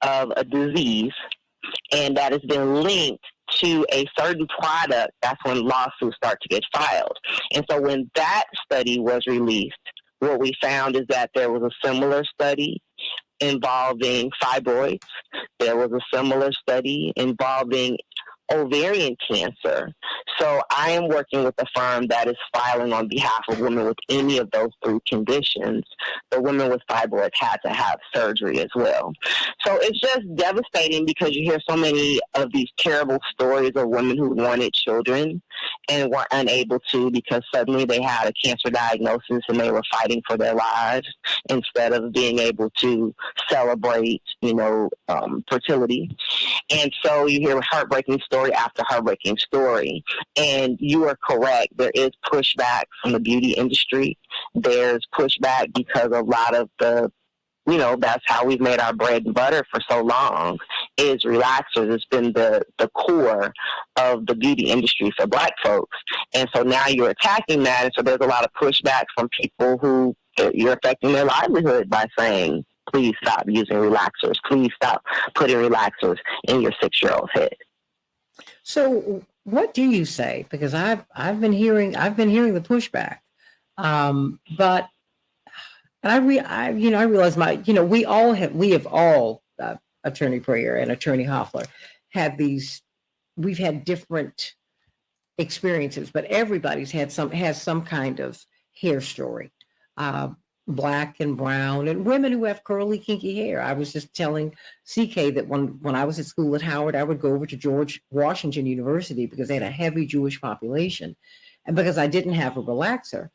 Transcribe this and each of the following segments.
of a disease and that has been linked to a certain product, that's when lawsuits start to get filed. And so when that study was released, what we found is that there was a similar study involving fibroids. There was a similar study involving ovarian cancer. So I am working with a firm that is filing on behalf of women with any of those three conditions. The women with fibroids had to have surgery as well. So it's just devastating because you hear so many of these terrible stories of women who wanted children and were unable to because suddenly they had a cancer diagnosis and they were fighting for their lives instead of being able to celebrate, fertility. And so you hear heartbreaking story after heartbreaking story. And you are correct. There is pushback from the beauty industry. There's pushback because a lot of that's how we've made our bread and butter for so long is relaxers. It's been the core of the beauty industry for Black folks. And so now you're attacking that. And so there's a lot of pushback from people who you're affecting their livelihood by saying, please stop using relaxers. Please stop putting relaxers in your 6-year-old's head. So what do you say? Because I've been hearing the pushback, but I realize we have all Attorney Prayer and Attorney Hoffler we've had different experiences, but everybody's has some kind of hair story. Black and brown, and women who have curly, kinky hair. I was just telling CK that when I was at school at Howard, I would go over to George Washington University because they had a heavy Jewish population. And because I didn't have a relaxer,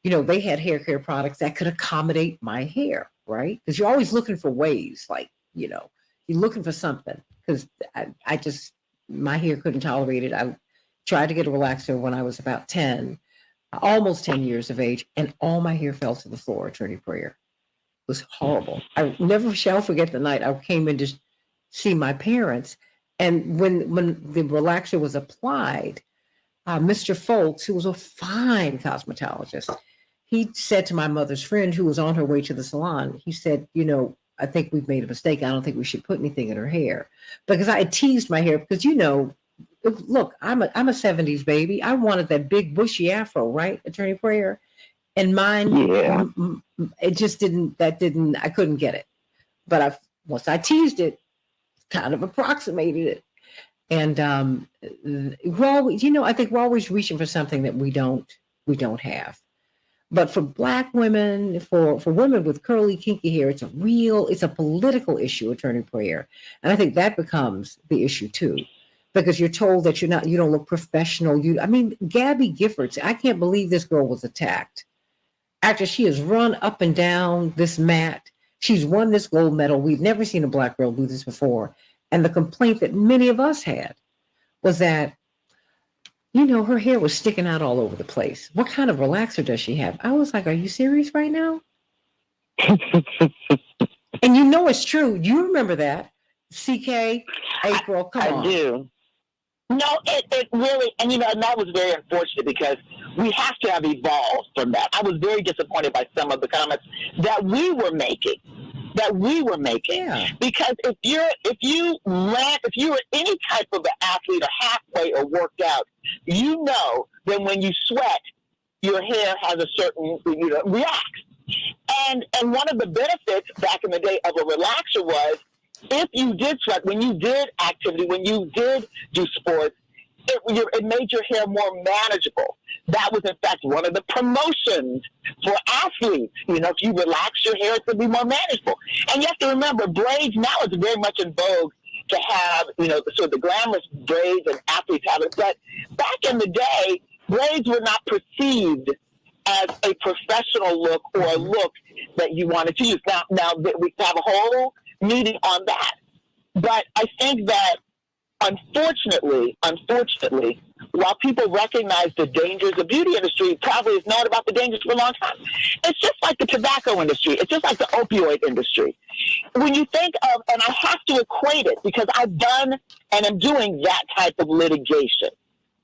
they had hair care products that could accommodate my hair, right? Because you're always looking for ways, you're looking for something. Because my hair couldn't tolerate it. I tried to get a relaxer when I was about 10. Almost 10 years of age, and all my hair fell to the floor. Attorney Prayer. It was horrible. I never shall forget the night I came in to see my parents, and when the relaxer was applied, Mr. Folks, who was a fine cosmetologist, he said to my mother's friend who was on her way to the salon, he said, I think we've made a mistake. I don't think we should put anything in her hair, because I had teased my hair because look, I'm a 70s baby. I wanted that big bushy afro, right, Attorney Prayer? And mine, it just I couldn't get it. But once I teased it, kind of approximated it. And I think we're always reaching for something that we don't have. But for Black women, for women with curly, kinky hair, it's a political issue, Attorney Prayer. And I think that becomes the issue too. Because you're told that you don't look professional. Gabby Giffords, I can't believe this girl was attacked after she has run up and down this mat. She's won this gold medal. We've never seen a Black girl do this before. And the complaint that many of us had was that, her hair was sticking out all over the place. What kind of relaxer does she have? I was like, are you serious right now? And it's true. You remember that. CK, April, come on. I do. No, it really, and that was very unfortunate because we have to have evolved from that. I was very disappointed by some of the comments that we were making. Yeah. Because if you were any type of an athlete or halfway or worked out, that when you sweat, your hair has a certain, reacts. And one of the benefits back in the day of a relaxer was, if you did sweat, when you did activity, when you did do sports, it made your hair more manageable. That was, in fact, one of the promotions for athletes. If you relax your hair, it could be more manageable. And you have to remember, braids now is very much in vogue to have, sort of the glamorous braids, and athletes have it. But back in the day, braids were not perceived as a professional look or a look that you wanted to use. Now we have a whole meeting on that. But I think that unfortunately, while people recognize the dangers, the beauty industry probably has known about the dangers for a long time. It's just like the tobacco industry. It's just like the opioid industry. When you think of, and I have to equate it because I've done and am doing that type of litigation.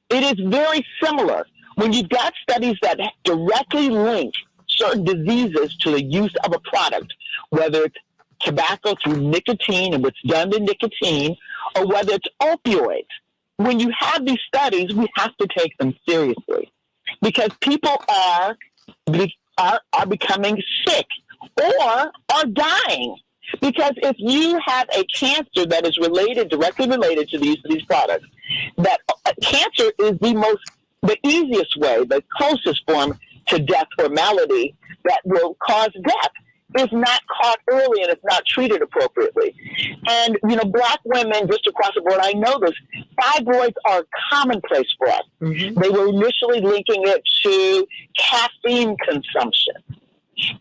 It is very similar when you've got studies that directly link certain diseases to the use of a product, whether it's tobacco through nicotine and what's done to nicotine, or whether it's opioids. When you have these studies, we have to take them seriously because people are becoming sick or are dying. Because if you have a cancer that is directly related to these products, that cancer is the easiest way, the closest form to death or malady that will cause death, is not caught early and it's not treated appropriately. And, Black women, just across the board, I know this, fibroids are commonplace for us. Mm-hmm. They were initially linking it to caffeine consumption.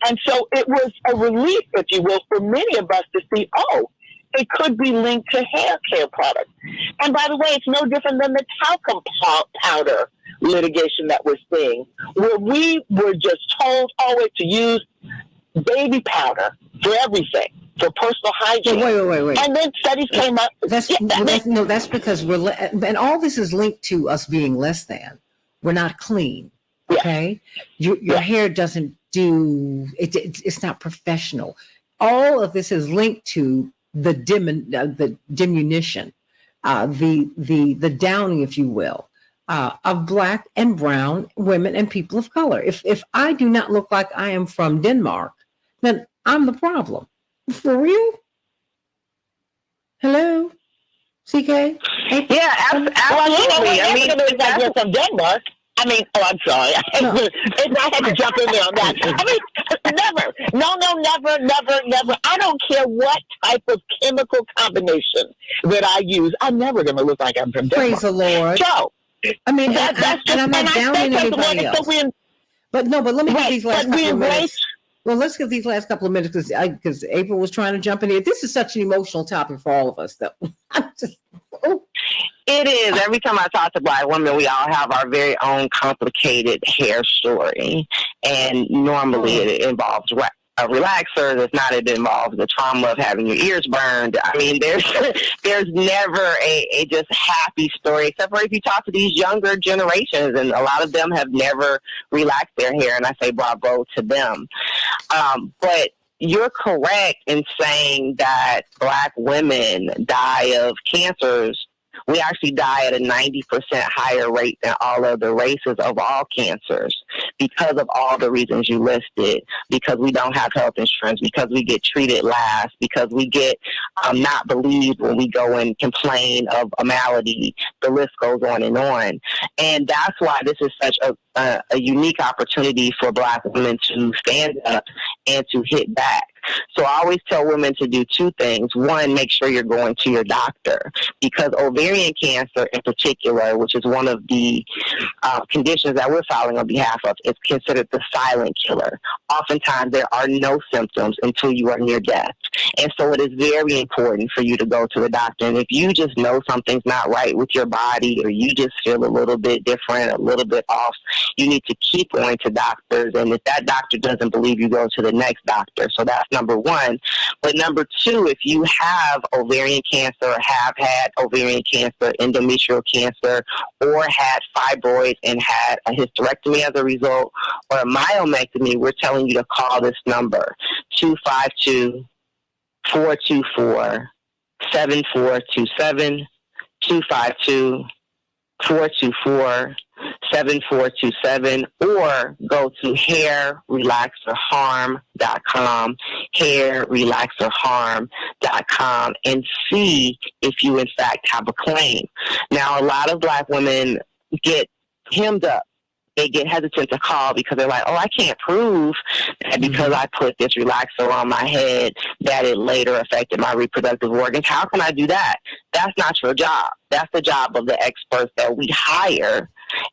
And so it was a relief, if you will, for many of us to see, it could be linked to hair care products. And by the way, it's no different than the talcum powder litigation that we're seeing, where we were just told always to use baby powder for everything, for personal hygiene. Wait. And then studies came up. That's because and all this is linked to us being less than. We're not clean. Okay? Yeah. Your hair doesn't do it. It's not professional. All of this is linked to the diminution, the downing, if you will, of Black and brown women and people of color. If I do not look like I am from Denmark, then I'm the problem. For real? Hello, CK? Yeah, absolutely. I mean, if you're from Denmark. I'm sorry. No. I had to jump in there on that. Never. No, never. I don't care what type of chemical combination that I use. I'm never going to look like I'm from Denmark. Praise the Lord. So, and I'm not downing anybody else. But let me give these last couple of minutes. Well, let's give these last couple of minutes because April was trying to jump in here. This is such an emotional topic for all of us, though. It is. Every time I talk to Black women, we all have our very own complicated hair story. And normally it involves a relaxer. If not, it involves the trauma of having your ears burned. I mean, there's never a just happy story, except for if you talk to these younger generations, and a lot of them have never relaxed their hair, and I say bravo to them. But you're correct in saying that Black women die of cancers. We actually die at a 90% higher rate than all other races of all cancers because of all the reasons you listed, because we don't have health insurance, because we get treated last, because we get not believed when we go and complain of a malady. The list goes on. And that's why this is such a unique opportunity for Black women to stand up and to hit back. So I always tell women to do two things. One, make sure you're going to your doctor, because ovarian cancer in particular, which is one of the conditions that we're filing on behalf of, is considered the silent killer. Oftentimes there are no symptoms until you are near death. And so it is very important for you to go to the doctor. And if you just know something's not right with your body, or you just feel a little bit different, a little bit off, you need to keep going to doctors. And if that doctor doesn't believe you, go to the next doctor. So that's number one. But number two, if you have ovarian cancer, or have had ovarian cancer, endometrial cancer, or had fibroids and had a hysterectomy as a result, or a myomectomy, we're telling you to call this number, 252-424-7427, 252-424-7427, or go to hairrelaxerharm.com, hairrelaxerharm.com, and see if you in fact have a claim. Now, a lot of Black women get hemmed up. They get hesitant to call because they're like, I can't prove that because I put this relaxer on my head that it later affected my reproductive organs. How can I do that? That's not your job. That's the job of the experts that we hire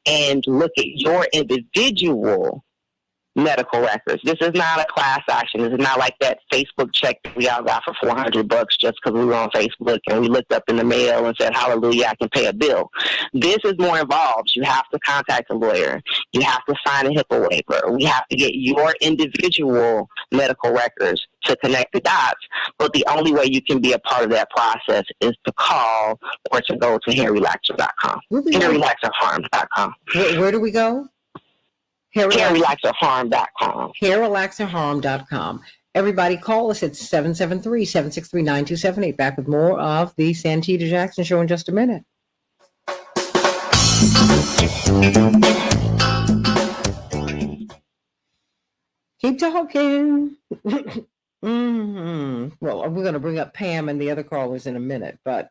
and look at your individual medical records. This is not a class action. This is not like that Facebook check that we all got for $400 just because we were on Facebook and we looked up in the mail and said, hallelujah, I can pay a bill. This is more involved. You have to contact a lawyer. You have to sign a HIPAA waiver. We have to get your individual medical records to connect the dots. But the only way you can be a part of that process is to call or to go to hairrelaxer.com, hairrelaxerharm.com. Where do we go? Hairrelaxerharm.com. Hairrelaxerharm.com. Everybody call us at 773-763-9278. Back with more of the Santita Jackson Show in just a minute. Keep talking. Well, we're going to bring up Pam and the other callers in a minute, but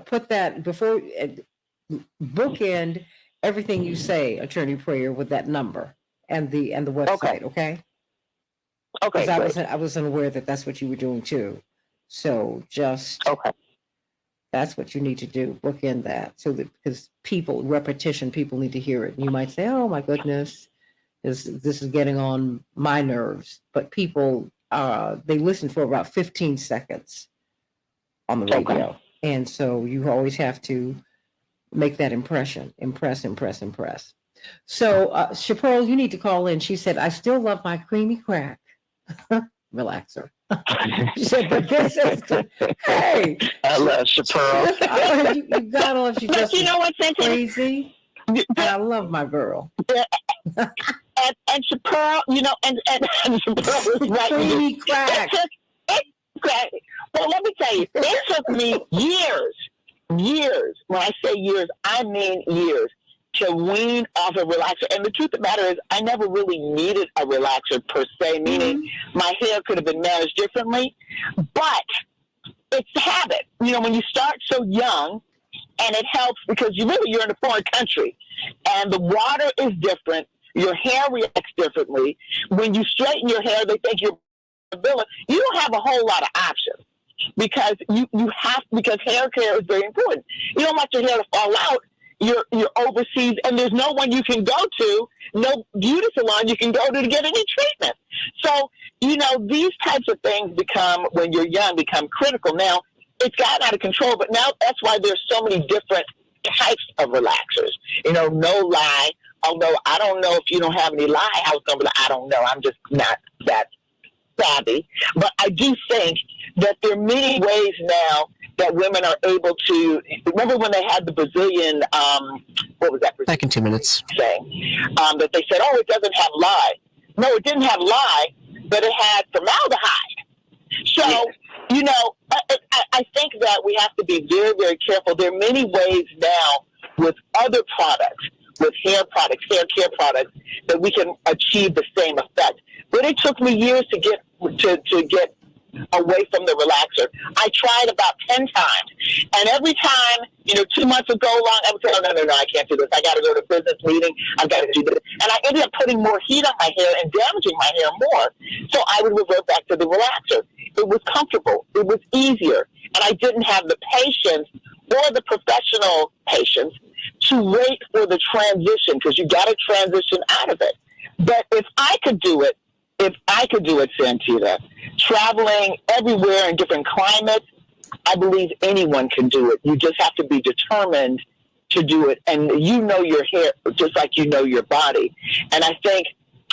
put that before bookend everything you say, Attorney Prayer, with that number and the website. Okay. Okay. I wasn't aware that that's what you were doing too. So just that's what you need to do. Bookend that so that because people need to hear it. And you might say, "Oh my goodness, this is getting on my nerves," but people they listen for about 15 seconds on the radio, and so you always have to make that impression. Impress. So, Chaparral, you need to call in. She said, "I still love my creamy crack relaxer." She said, "But this is hey." I love Chaparral. You gotta love. She's just what, crazy. And I love my girl. And Chaparral, and Chaparral is right. Creamy crack. Well, let me tell you, it took me years. When I say years, I mean years to wean off a relaxer. And the truth of the matter is, I never really needed a relaxer per se, meaning my hair could have been managed differently. But it's a habit. When you start so young, and it helps because you're in a foreign country, and the water is different. Your hair reacts differently. When you straighten your hair, they think you're a villain. You don't have a whole lot of options because because hair care is very important. You don't want your hair to fall out. You're overseas, and there's no one you can go to, no beauty salon you can go to get any treatment. So, these types of things when you're young, become critical. Now, it's gotten out of control, but now that's why there's so many different types of relaxers. No lie. Although I don't know if you don't have any lie house number, I don't know. I'm just not that savvy. But I do think that there are many ways now that women are able to. Remember when they had the Brazilian, what was that? Back in 2 minutes. Thing, that they said, "Oh, it doesn't have lye." No, it didn't have lye, but it had formaldehyde. So, I think that we have to be very, very careful. There are many ways now with other products, with hair products, hair care products, that we can achieve the same effect. But it took me years to get away from the relaxer. I tried about 10 times. And every time, 2 months would go along, I would say, "Oh, no, I can't do this. I got to go to a business meeting. I've got to do this." And I ended up putting more heat on my hair and damaging my hair more. So I would revert back to the relaxer. It was comfortable. It was easier. And I didn't have the patience or the professional patience to wait for the transition, because you got to transition out of it. But if I could do it, Santita, traveling everywhere in different climates, I believe anyone can do it. You just have to be determined to do it. And your hair just like your body. And I think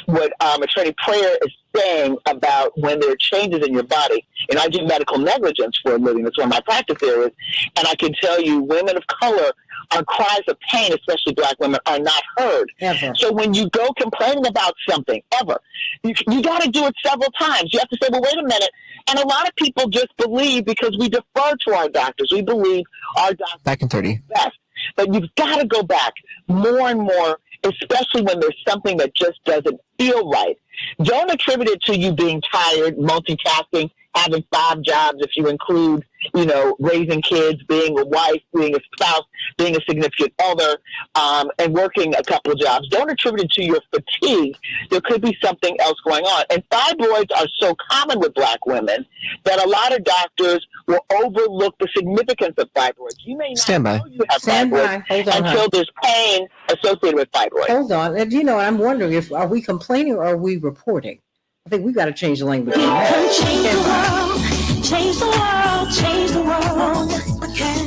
what Attorney Prayer is saying about when there are changes in your body, and I do medical negligence for a living. That's one of my practice areas. And I can tell you, women of color, our cries of pain, especially Black women, are not heard. Ever. So when you go complaining about something, you got to do it several times. You have to say, "Well, wait a minute." And a lot of people just believe, because we defer to our doctors. We believe our doctors Back in 30. best. But you've got to go back more and more, especially when there's something that just doesn't feel right. Don't attribute it to you being tired, multitasking, having 5 jobs if you include, raising kids, being a wife, being a spouse, being a significant other, and working a couple of jobs. Don't attribute it to your fatigue. There could be something else going on. And fibroids are so common with Black women that a lot of doctors will overlook the significance of fibroids. You may not know you have fibroids until there's pain associated with fibroids. Hold on. And, I'm wondering, are we complaining or are we reporting? I think we got to change the language. Change the world, change the world, change the world.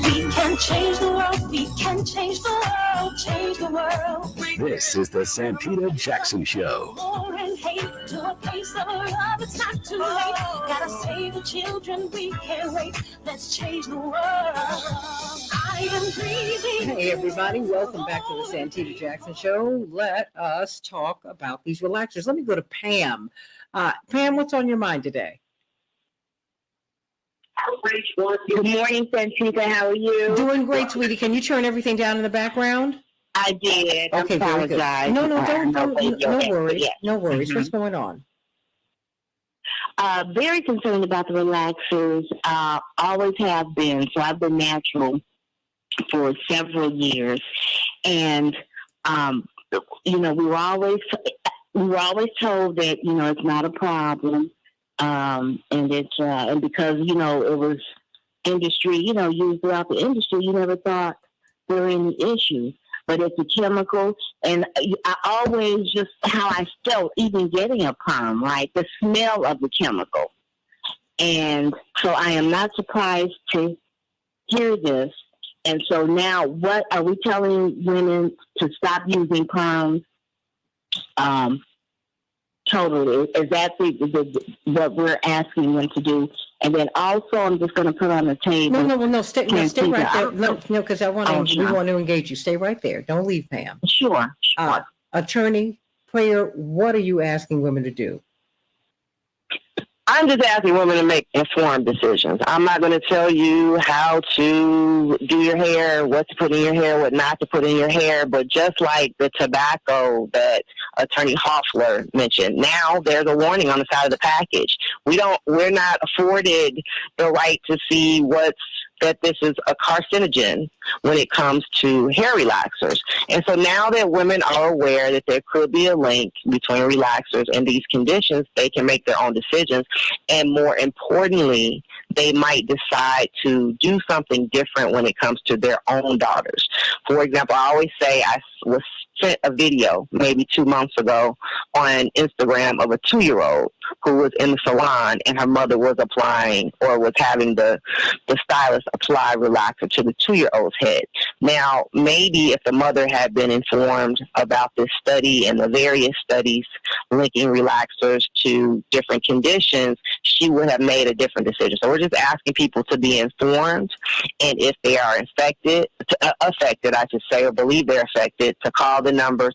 We can change the world, we can change the world, change the world. This is the Santita Jackson Show. More and hate to a place of love, it's not too late. Gotta save the children, we can't wait. Let's change the world. I am breathing. Hey, everybody. Welcome back to the Santita Jackson Show. Let us talk about these relaxers. Let me go to Pam. Pam, what's on your mind today? Good morning, Santita. How are you? Doing great, sweetie. Can you turn everything down in the background? I did. Okay, I very good. apologize. No, don't, no Okay, worries. yes. No worries. Mhm. What's going on? Very concerned about the relaxers. Always have been. So I've been natural for several years, and we were always told that it's not a problem, and it's and because it was industry, used throughout the industry, you never thought there were any issues. But it's a chemical, and I always just how I felt even getting a perm, right? The smell of the chemical, and so I am not surprised to hear this. And so now, what are we telling women to stop using perms? Totally. Is that what we're asking them to do? And then also, I'm just going to put on the table. No, stay right there. No, because we want to engage you. Stay right there. Don't leave, Pam. Sure. Attorney Prayer, what are you asking women to do? I'm just asking women to make informed decisions. I'm not going to tell you how to do your hair, what to put in your hair, what not to put in your hair, but just like the tobacco that Attorney Hoffler mentioned, now there's a warning on the side of the package. We're not afforded the right to see that this is a carcinogen when it comes to hair relaxers. And so now that women are aware that there could be a link between relaxers and these conditions, they can make their own decisions. And more importantly, they might decide to do something different when it comes to their own daughters. For example, I always say I was sent a video maybe 2 months ago on Instagram of a 2-year-old who was in the salon and her mother was applying or was having the stylist apply relaxer to the 2-year-old's head. Now, maybe if the mother had been informed about this study and the various studies linking relaxers to different conditions, she would have made a different decision. So we're just asking people to be informed, and if they are affected, I should say, or believe they're affected, to call the number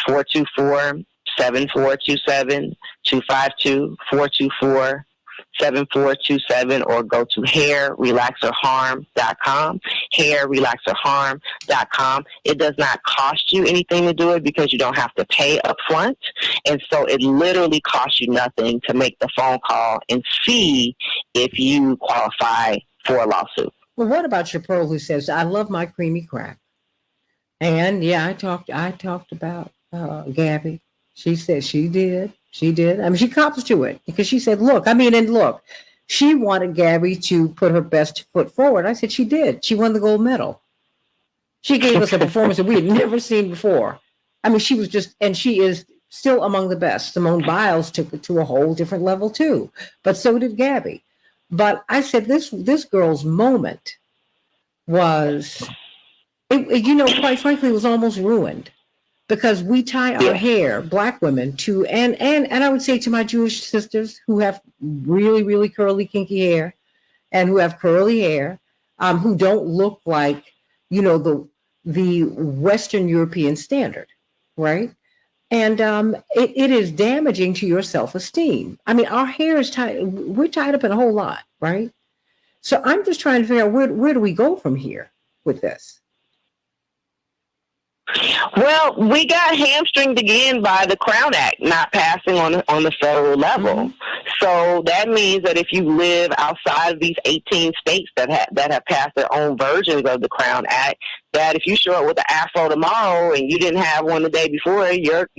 252-424-7427, 252-424-7427, or go to hairrelaxerharm.com, hairrelaxerharm.com. It does not cost you anything to do it because you don't have to pay up front. And so it literally costs you nothing to make the phone call and see if you qualify for a lawsuit. Well, what about your Pearl who says, I love my creamy crack? And yeah, I talked about Gabby. She said she did. I mean, she cops to it because she said, look, she wanted Gabby to put her best foot forward. I said she did. She won the gold medal. She gave us a performance that we had never seen before. I mean, she is still among the best. Simone Biles took it to a whole different level too, but so did Gabby. But I said this girl's moment was, quite frankly, it was almost ruined. Because we tie our hair, Black women, to and I would say to my Jewish sisters who have really, really curly, kinky hair, and who have curly hair, who don't look like the Western European standard, right? And it is damaging to your self-esteem. I mean, our hair is tied; we're tied up in a whole lot, right? So I'm just trying to figure out where do we go from here with this. Well, we got hamstringed again by the Crown Act not passing on the federal level. Mm-hmm. So that means that if you live outside of these 18 states that have passed their own versions of the Crown Act, that if you show up with an afro tomorrow and you didn't have one the day before, your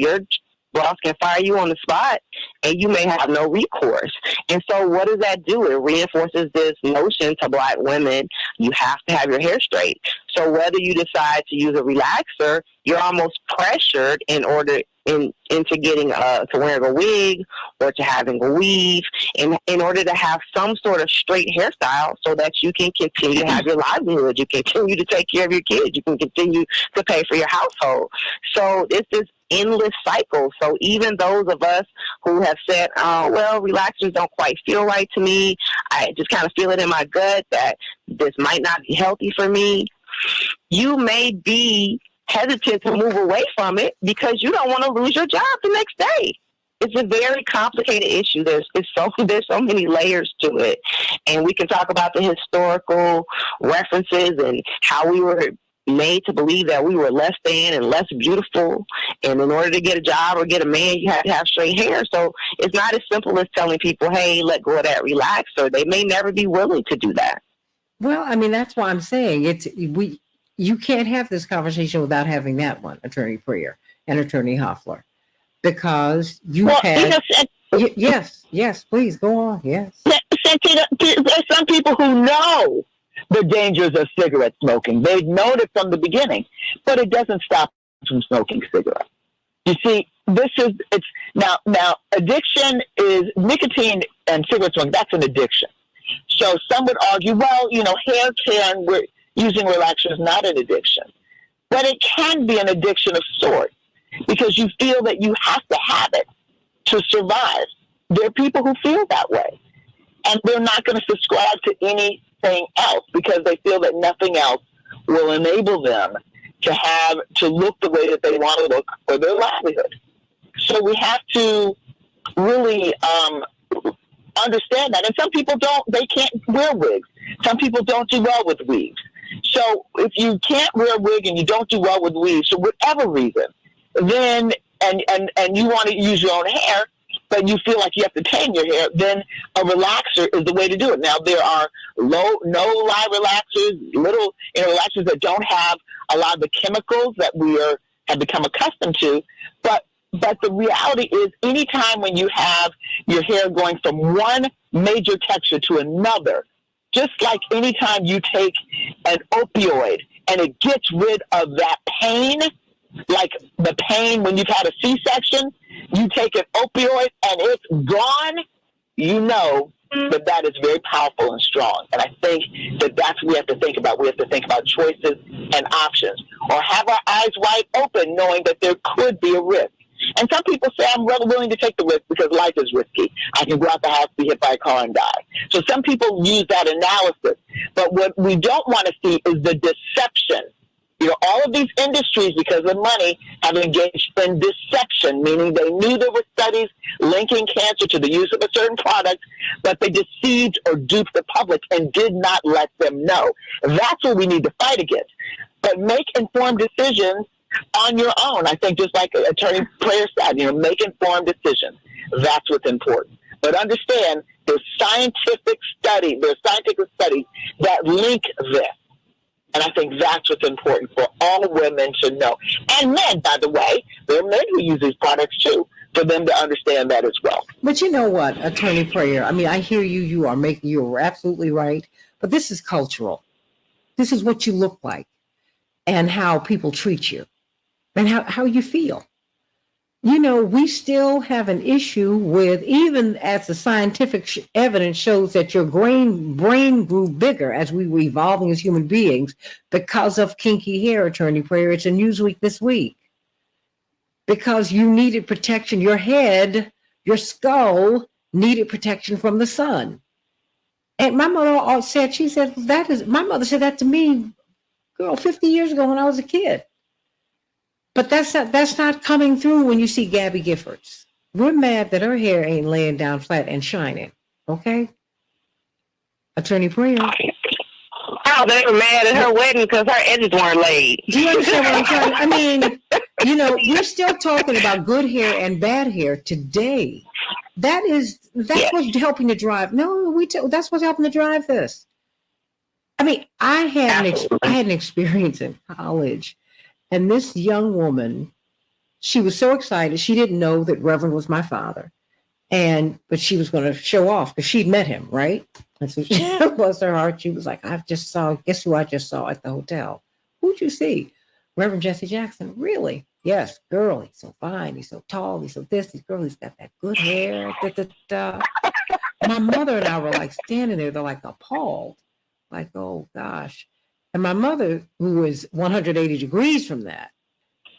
boss can fire you on the spot and you may have no recourse. And so what does that do? It reinforces this notion to Black women, you have to have your hair straight. So whether you decide to use a relaxer, you're almost pressured into getting to wearing a wig or to having a weave in order to have some sort of straight hairstyle so that you can continue to have your livelihood, you can continue to take care of your kids, you can continue to pay for your household. So it's this endless cycle. So even those of us who have said, oh, well, relaxers don't quite feel right to me, I just kind of feel it in my gut that this might not be healthy for me, you may be hesitant to move away from it because you don't want to lose your job the next day. it's a very complicated issue. There's so many layers to it, and we can talk about the historical references and how we were made to believe that we were less than and less beautiful, and in order to get a job or get a man, you have to have straight hair. So it's not as simple as telling people, hey, let go of that, relax, or they may never be willing to do that. Well, I mean, that's why I'm saying you can't have this conversation without having that one, Attorney Prior and Attorney Hoffler, because yes, please go on. Yes. Santita, there's some people who know the dangers of cigarette smoking. They've known it from the beginning, but it doesn't stop them from smoking cigarettes. You see, now addiction is nicotine and cigarette smoking. That's an addiction. So some would argue, well, hair care and using relaxer is not an addiction, but it can be an addiction of sorts because you feel that you have to have it to survive. There are people who feel that way, and they're not going to subscribe to anything else because they feel that nothing else will enable them to look the way that they want to look for their livelihood. So we have to really understand that. And some people they can't wear wigs. Some people don't do well with wigs. So if you can't wear a wig and you don't do well with wigs for whatever reason, then and you want to use your own hair, but you feel like you have to tame your hair, then a relaxer is the way to do it. Now, there are no-lie relaxers, little relaxers that don't have a lot of the chemicals that we have become accustomed to, but the reality is anytime when you have your hair going from one major texture to another, just like anytime you take an opioid and it gets rid of that pain, like the pain when you've had a C-section, you take an opioid and it's gone, you know that is very powerful and strong. And I think that's what we have to think about. We have to think about choices and options, or have our eyes wide open knowing that there could be a risk. And some people say, I'm rather willing to take the risk because life is risky. I can go out the house, be hit by a car, and die. So some people use that analysis. But what we don't want to see is the deception. All of these industries, because of money, have engaged in deception, meaning they knew there were studies linking cancer to the use of a certain product, but they deceived or duped the public and did not let them know. That's what we need to fight against. But make informed decisions on your own. I think just like Attorney Prior said, make informed decisions. That's what's important. But understand there's scientific studies that link this. And I think that's what's important for all women to know. And men, by the way, there are men who use these products too, for them to understand that as well. But you know what, Attorney Prior, I mean, I hear you, you're absolutely right, but this is cultural. This is what you look like and how people treat you and how you feel. We still have an issue with, even as the scientific evidence shows that your brain grew bigger as we were evolving as human beings because of kinky hair, Attorney Prior. It's in Newsweek this week. Because you needed protection. Your head, your skull needed protection from the sun. And my mother said, my mother said that to me, girl, 50 years ago when I was a kid. But that's not coming through when you see Gabby Giffords. We're mad that her hair ain't laying down flat and shining. Okay? Attorney Prior. Oh, they were mad at her wedding because her edges weren't laid. Do you understand what I'm saying? I mean, we're still talking about good hair and bad hair today. That's what's helping to drive. No, that's what's helping to drive this. I mean, I had an experience in college. And this young woman, she was so excited. She didn't know that Reverend was my father. But she was going to show off because she'd met him, right? And so bless her heart, she was like, guess who I just saw at the hotel? Who'd you see? Reverend Jesse Jackson. Really? Yes, girl, he's so fine. He's so tall. He's so this. He's got that good hair. My mother and I were like standing there. They're like appalled. Like, oh, gosh. And my mother, who was 180 degrees from that,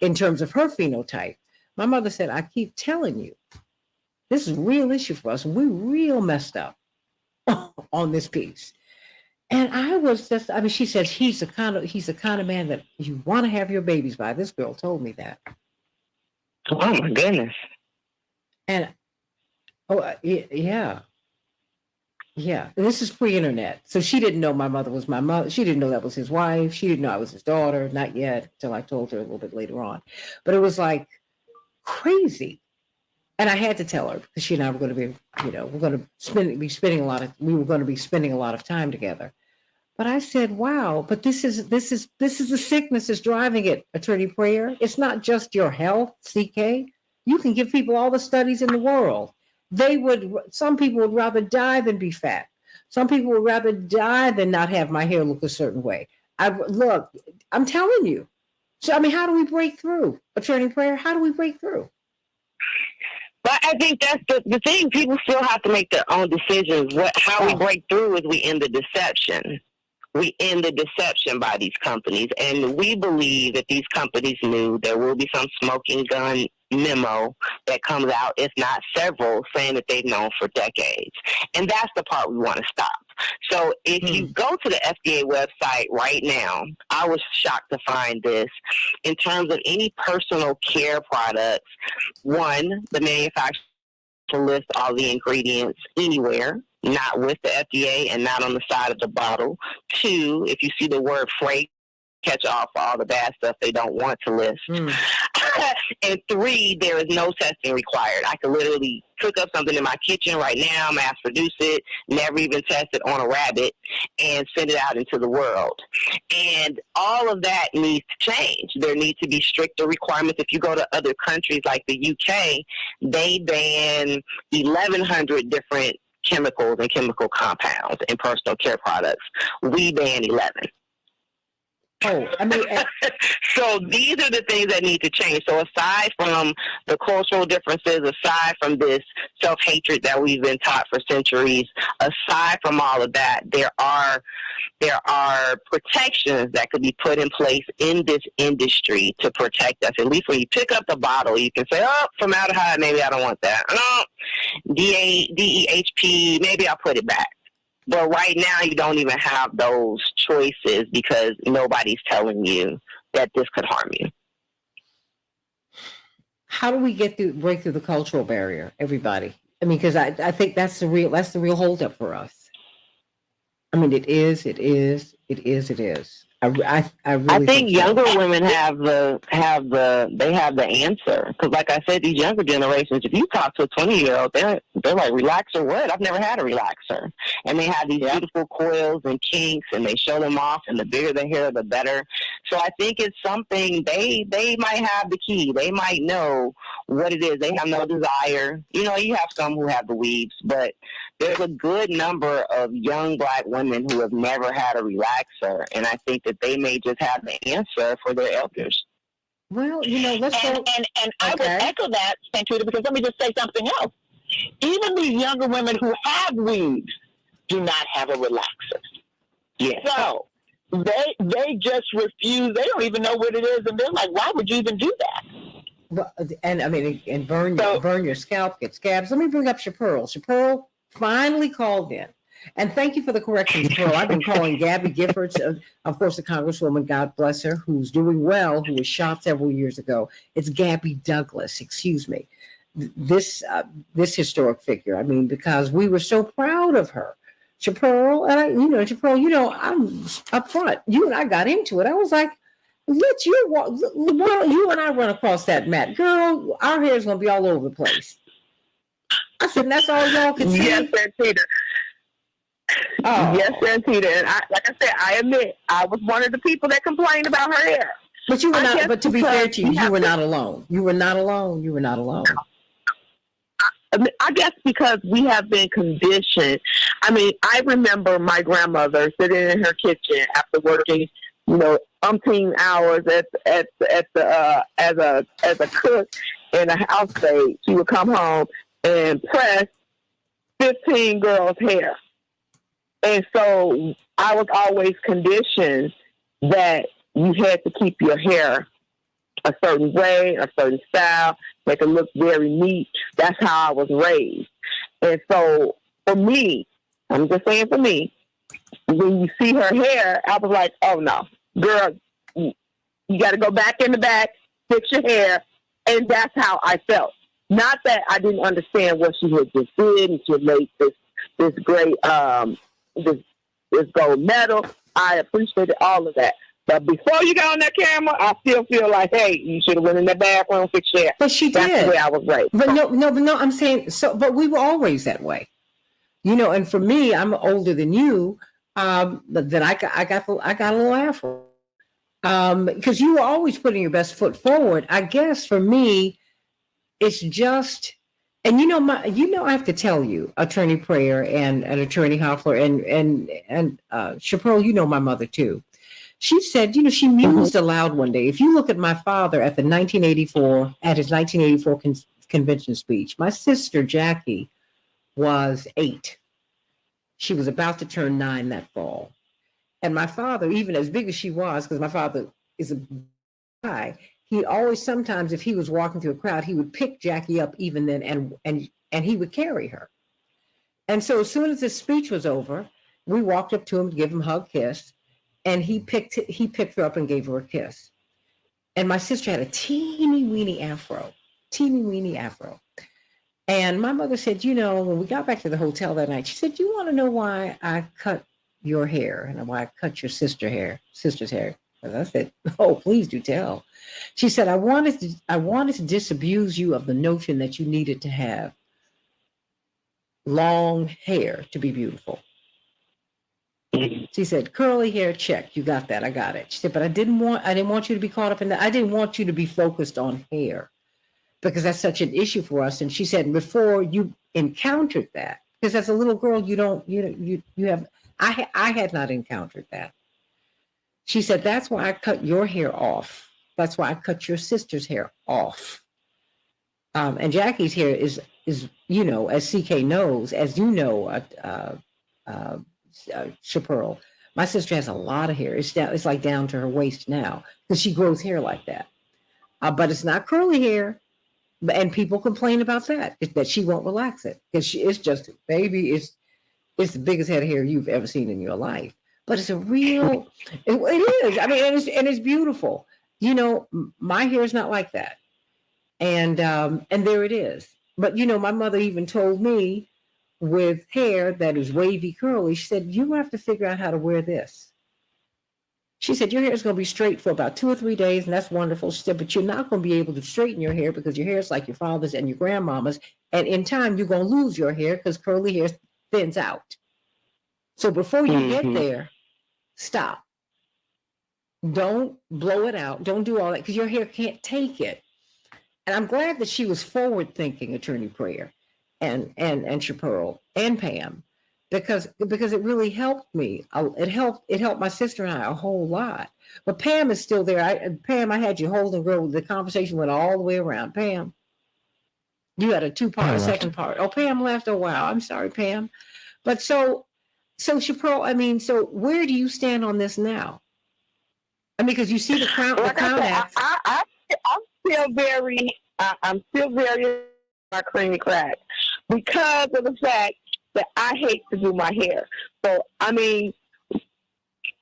in terms of her phenotype, my mother said, I keep telling you, this is a real issue for us. And we're real messed up on this piece. And I was she says, he's the kind of man that you want to have your babies by. This girl told me that. Oh, my goodness. And yeah. Yeah, and this is pre-internet, so she didn't know my mother was my mother. She didn't know that was his wife. She didn't know I was his daughter, not yet, until I told her a little bit later on. But it was like crazy, and I had to tell her because she and I were going to be, we're going to we were going to be spending a lot of time together. But I said, "Wow!" But this is the sickness that's driving it, Attorney Prayer. It's not just your health, CK. You can give people all the studies in the world. Some people would rather die than be fat. Some people would rather die than not have my hair look a certain way. Look, I'm telling you. So, I mean, how do we break through? Attorney Prayer, how do we break through? But I think that's the thing. People still have to make their own decisions. How we break through is we end the deception. We end the deception by these companies. And we believe that these companies knew there will be some smoking gun memo that comes out, if not several, saying that they've known for decades. And that's the part we want to stop. So if you go to the FDA website right now, I was shocked to find this. In terms of any personal care products, one, the manufacturer list all the ingredients anywhere, not with the FDA and not on the side of the bottle. Two, if you see the word fragrance, catch off all the bad stuff they don't want to list. And three, there is no testing required. I could literally cook up something in my kitchen right now, mass produce it, never even test it on a rabbit, and send it out into the world. And all of that needs to change. There need to be stricter requirements. If you go to other countries like the UK, they ban 1,100 different chemicals and chemical compounds in personal care products. We ban 11. Oh, I mean, so these are the things that need to change. So aside from the cultural differences, aside from this self-hatred that we've been taught for centuries, aside from all of that, there are protections that could be put in place in this industry to protect us. At least when you pick up the bottle, you can say, oh, formaldehyde, maybe I don't want that. No, DEHP, maybe I'll put it back. But right now, you don't even have those choices because nobody's telling you that this could harm you. How do we break through the cultural barrier, everybody? I mean, because I think that's the real holdup for us. I mean, it is. I really think younger women have the answer, because like I said, these younger generations, if you talk to a 20-year-old, they're like, relaxer what? I've never had a relaxer. And they have these beautiful coils and kinks, and they show them off, and the bigger the hair, the better. So I think it's something they might have the key. They might know what it is. They have no desire. You have some who have the weaves, but there's a good number of young Black women who have never had a relaxer, and I think that they may just have the answer for their elders. Well, let's go. And I would echo that, Santita, because let me just say something else. Even these younger women who have weaves do not have a relaxer. Yes. So they just refuse. They don't even know what it is, and they're like, why would you even do that? Well, and I mean, and burn your scalp, get scabs. Let me bring up Chapearl. Chapearl finally called in. And thank you for the correction, Chapearl. I've been calling Gabby Giffords, of course, the Congresswoman, God bless her, who's doing well, who was shot several years ago. It's Gabby Douglas, excuse me. This historic figure. I mean, because we were so proud of her. Chapearl, and Chapearl, I'm up front. You and I got into it. I was like, you and I run across that mat. Girl, our hair is going to be all over the place. I said, that's all y'all can see. Yes, Santita. Oh. Yes, Santita. And like I said, I admit, I was one of the people that complained about her hair. But you were not. But to be fair to you, you were not alone. You were not alone. You were not alone. I guess because we have been conditioned. I mean, I remember my grandmother sitting in her kitchen after working, umpteen hours as a cook in a housemaid. She would come home and press 15 girls' hair. And so I was always conditioned that you had to keep your hair a certain way, a certain style, make it look very neat. That's how I was raised. And so for me, I'm just saying for me, when you see her hair, I was like, oh no, girl, you got to go back in the back, fix your hair. And that's how I felt. Not that I didn't understand what she had just did, and she had made this great this gold medal. I appreciated all of that. But before you got on that camera, I still feel like, hey, you should have went in the bathroom, fixed your hair. But she That's did. the way I was raised. But no, I'm saying so. But we were always that way, you know. And for me, I'm older than you. But then I got a little afro. Because you were always putting your best foot forward. I guess for me, it's just, and I have to tell you, Attorney Prayer and Attorney Hoffler and Chaparral, you know my mother too. She said, she mused aloud one day. If you look at my father at his 1984 convention speech, my sister Jackie was 8. She was about to turn 9 that fall. And my father, even as big as she was, because my father is a guy, he always, sometimes if he was walking through a crowd, he would pick Jackie up even then and he would carry her. And so as soon as the speech was over, we walked up to him to give him a hug, kiss. And he picked her up and gave her a kiss. And my sister had a teeny weeny afro. And my mother said, when we got back to the hotel that night, she said, "You want to know why I cut your hair and why I cut your sister's hair?" And I said, "Oh, please do tell." She said, I wanted to disabuse you of the notion that you needed to have long hair to be beautiful. She said, "Curly hair, check. You got that. I got it." She said, "But I didn't want you to be caught up in that. I didn't want you to be focused on hair because that's such an issue for us." And she said, before you encountered that, because as a little girl, I had not encountered that. She said, "That's why I cut your hair off. That's why I cut your sister's hair off." And Jackie's hair is as CK knows, as you know, Chaparral, my sister has a lot of hair. It's like down to her waist now because she grows hair like that. But it's not curly hair, and people complain about that she won't relax it because it's just, baby, it's the biggest head of hair you've ever seen in your life. But it's a real, it is. I mean, and it's beautiful. My hair is not like that, and there it is. But my mother even told me, with hair that is wavy curly, she said, "You have to figure out how to wear this." She said, "Your hair is going to be straight for about 2 or 3 days, and that's wonderful." She said, "But you're not going to be able to straighten your hair because your hair is like your father's and your grandmama's. And in time, you're going to lose your hair because curly hair thins out. So before you get there, stop. Don't blow it out. Don't do all that because your hair can't take it." And I'm glad that she was forward thinking, Attorney Prayer and Chaparral and Pam, because it really helped me. It helped my sister and I a whole lot. But Pam is still there. Pam, I had you holding, girl. The conversation went all the way around. Pam, you had a 2-part, a second part. Oh, Pam left. Oh, wow. I'm sorry, Pam. But so Chaparral, so where do you stand on this now? Because you see the Crown Act. I'm still very creamy crack because of the fact that I hate to do my hair. So,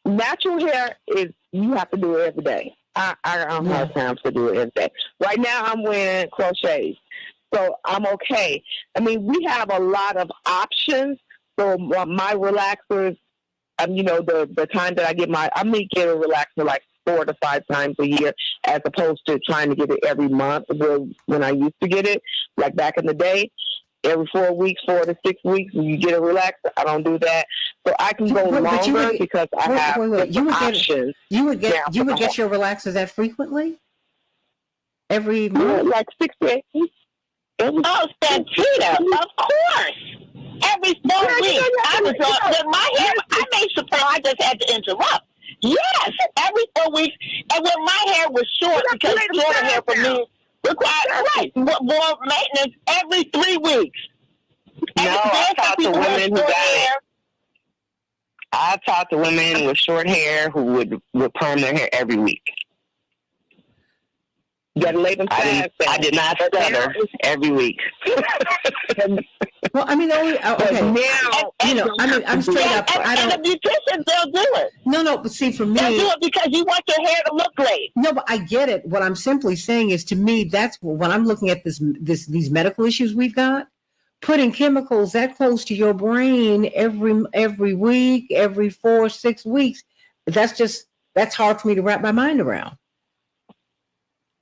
natural hair is, you have to do it every day. I don't have time to do it every day. Right now, I'm wearing crochets, so I'm okay. We have a lot of options. So my relaxers, the time that I may get a relaxer like 4 to 5 times a year, as opposed to trying to get it every month. When I used to get it, like back in the day, every 4 weeks, 4 to 6 weeks, you get a relaxer. I don't do that, so I can go longer because I have options. You would get your relaxers that frequently? Every month, like 6 to 8 weeks. Oh, Santita, of course. Every 4 weeks. With my hair, I made surprise. I just had to interrupt. Yes, every 4 weeks. And when my hair was short, because shorter hair for me required more maintenance, every 3 weeks. No, I talked to women who got it. I talked to women with short hair who would perm their hair every week. You got to lay them fast. I did not stutter every week. Well, I mean, okay. Now, I'm straight up. I And don't. the beauticians, they'll do it. No, but see, for me, They'll do it because you want your hair to look great. no, but I get it. What I'm simply saying is, to me, that's when I'm looking at these medical issues we've got. Putting chemicals that close to your brain every week, every 4-6 weeks. That's hard for me to wrap my mind around.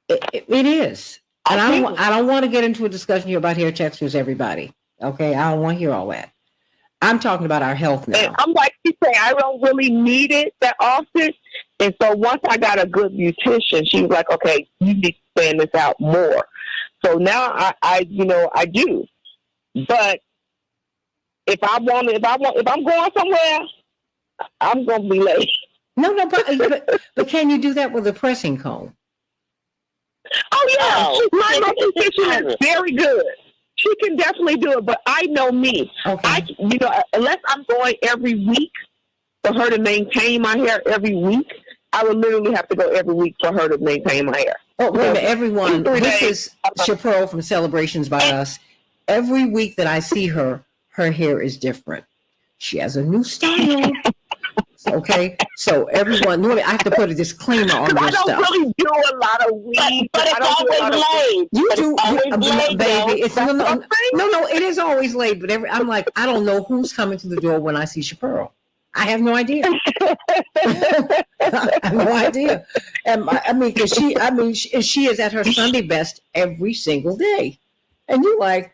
It is. And I don't want to get into a discussion here about hair textures, everybody. Okay, I don't want to hear all that. I'm talking about our health now. and I'm like you say, I don't really need it that often. And so once I got a good beautician, she was like, okay, you need to expand this out more. So now I do. But if I'm going somewhere, I'm going to be late. No, but can you do that with a pressing comb? Oh yeah, my beautician is very good. She can definitely do it, but I know me. Okay. Unless I'm going every week for her to maintain my hair every week, I would literally have to go every week for her to maintain my hair. Oh, wait a minute, everyone. This is Chaparral from Celebrations by Us. Every week that I see her hair is different. She has a new style. Okay, so everyone, I have to put a disclaimer on this stuff. I don't really do a lot of weeds, But it's always laid. You do, laid, baby. It's no. It is always laid. But I'm like, I don't know who's coming to the door when I see Chaparral. I have no idea. I have no idea. And because she is at her Sunday best every single day, and I'm like,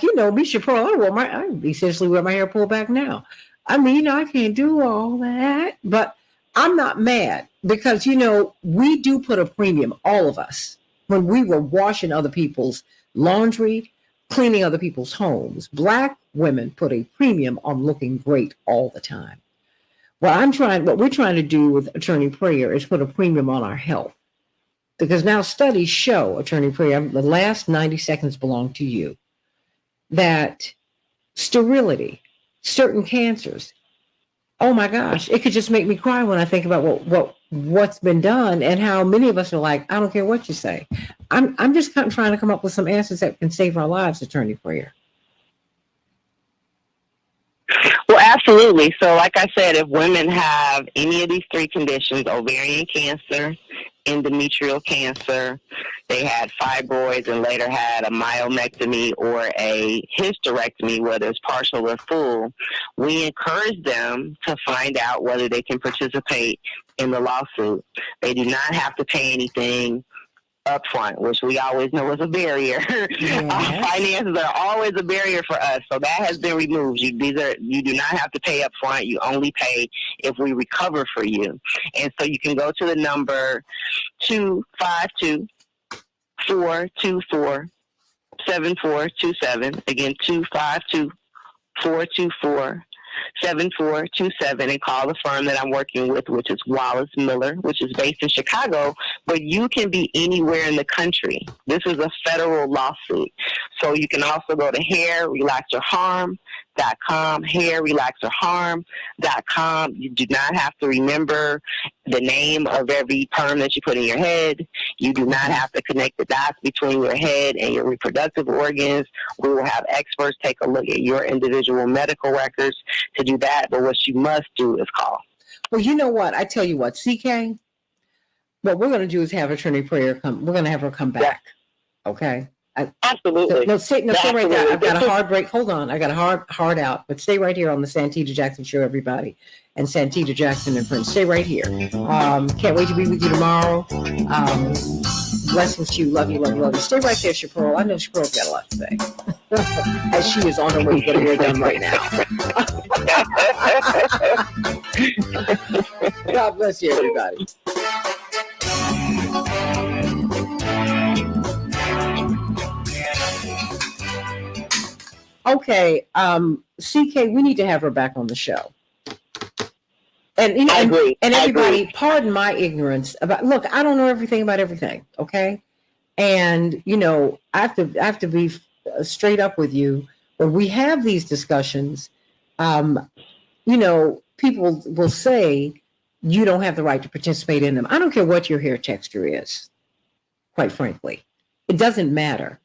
me, Chaparral. I essentially wear my hair pulled back now. I mean, I can't do all that, but I'm not mad because, we do put a premium, all of us, when we were washing other people's laundry, cleaning other people's homes. Black women put a premium on looking great all the time. What we're trying to do with Attorney Prayer is put a premium on our health. Because now studies show, Attorney Prayer, the last 90 seconds belong to you, that sterility, certain cancers. Oh my gosh, it could just make me cry when I think about what's been done and how many of us are like, I don't care what you say. I'm just trying to come up with some answers that can save our lives, Attorney Prayer. Well, absolutely. So like I said, if women have any of these 3 conditions, ovarian cancer, endometrial cancer, they had fibroids and later had a myomectomy or a hysterectomy, whether it's partial or full, we encourage them to find out whether they can participate in the lawsuit. They do not have to pay anything upfront, which we always know is a barrier. Yes. Finances are always a barrier for us, so that has been removed. You do not have to pay upfront. You only pay if we recover for you. And so you can go to the number 252-424-7427. Again, 252-424-7427, and call the firm that I'm working with, which is Wallace Miller, which is based in Chicago, but you can be anywhere in the country. This is a federal lawsuit. So you can also go to hairrelaxorharm.com, hairrelaxorharm.com. You do not have to remember the name of every perm that you put in your head. You do not have to connect the dots between your head and your reproductive organs. We will have experts take a look at your individual medical records to do that, but what you must do is call. Well, you know what? I tell you what, CK, what we're going to do is have Attorney Prayer we're going to have her come back. Okay? Absolutely. Stay right there. I've got a hard break. Hold on. I got a hard out, but stay right here on the Santita Jackson Show, everybody. And Santita Jackson and friends, stay right here. Can't wait to be with you tomorrow. Blessings to you. Love you, love you, love you. Stay right there, Chaparral. I know Chaparral's got a lot to say. As she is on her way to get her hair done right now. God bless you, everybody. Okay, CK, we need to have her back on the show. And I agree. And everybody, pardon my ignorance about. Look, I don't know everything about everything. Okay, and I have to be straight up with you. When we have these discussions, people will say you don't have the right to participate in them. I don't care what your hair texture is. quite frankly. It doesn't matter.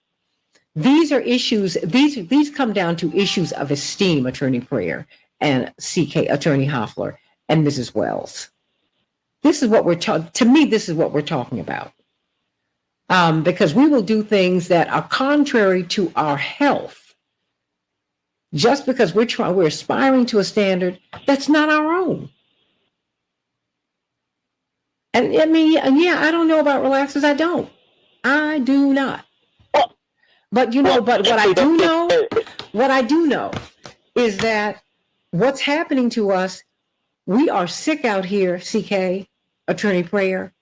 These are issues, these come down to issues of esteem, Attorney Prayer and CK, Attorney Hoffler and Mrs. Wells. This is what we're to me, this is what we're talking about. Because we will do things that are contrary to our health just because we're aspiring to a standard that's not our own. And I mean, yeah, I don't know about relaxers. I do not. But but what I do know is that what's happening to us, we are sick out here, CK, Attorney Prayer,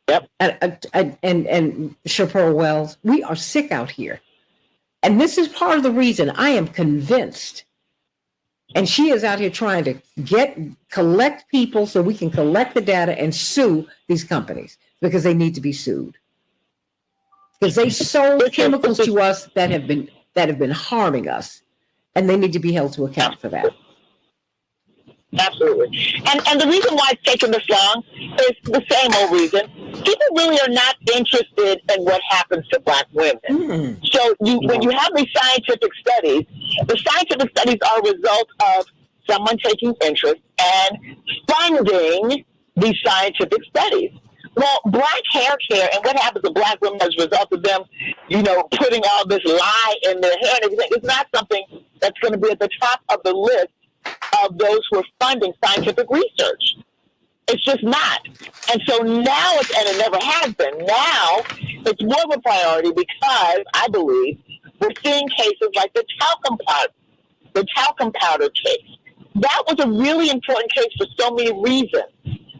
yep, and Chappelle Wells. We are sick out here. And this is part of the reason I am convinced. And she is out here trying to collect people so we can collect the data and sue these companies because they need to be sued. Because they sold chemicals to us that have been harming us, and they need to be held to account for that. Absolutely. And the reason why it's taken this long is the same old reason. People really are not interested in what happens to Black women. Mm. So when you have these scientific studies, the scientific studies are a result of someone taking interest and funding these scientific studies. Well, Black hair care and what happens to Black women as a result of them, putting all this lye in their hair and everything, is not something that's going to be at the top of the list of those who are funding scientific research. It's just not. And so now, and it never has been, now it's more of a priority because I believe we're seeing cases like the talcum powder case. That was a really important case for so many reasons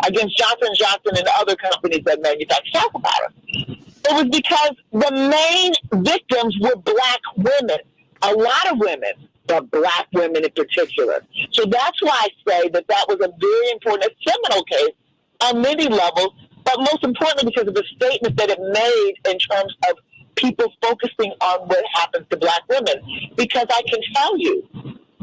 against Johnson & Johnson and other companies that manufacture talcum powder. It was because the main victims were Black women, a lot of women, but Black women in particular. So that's why I say that was a very important, a seminal case on many levels, but most importantly because of the statement that it made in terms of people focusing on what happens to Black women. Because I can tell you,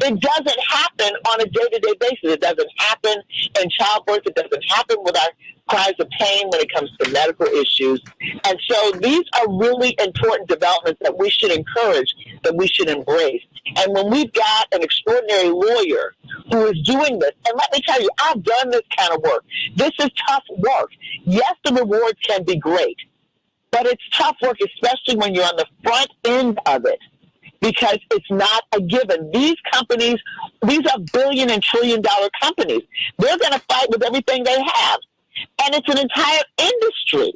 it doesn't happen on a day-to-day basis. It doesn't happen in childbirth. It doesn't happen with our cries of pain when it comes to medical issues. And so these are really important developments that we should encourage, that we should embrace. And when we've got an extraordinary lawyer who is doing this, and let me tell you, I've done this kind of work. This is tough work. Yes, the rewards can be great, but it's tough work, especially when you're on the front end of it, because it's not a given. These companies, these are billion and trillion dollar companies. They're going to fight with everything they have. And it's an entire industry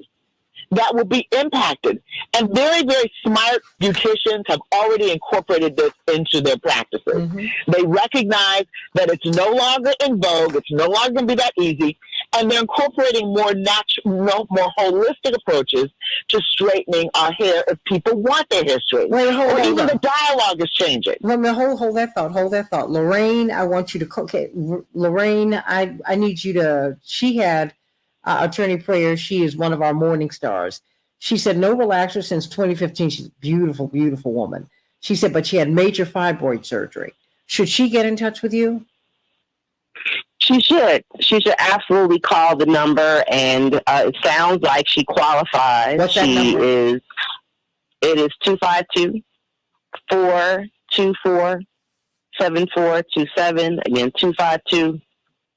that will be impacted. And very, very smart beauticians have already incorporated this into their practices. Mm-hmm. They recognize that it's no longer in vogue. It's no longer going to be that easy. And they're incorporating more natural, more holistic approaches to straightening our hair if people want their hair straightened. Wait, hold on. Even the dialogue is changing. Let me hold that thought. Lorraine, I want you to, okay, Lorraine, I need you to, she had Attorney Prayer. She is one of our morning stars. She said no relaxer since 2015. She's a beautiful, beautiful woman. She said, but she had major fibroid surgery. Should she get in touch with you? She should. She should absolutely call the number, and it sounds like she qualifies. What's that number? It is 252-424-7427. Again,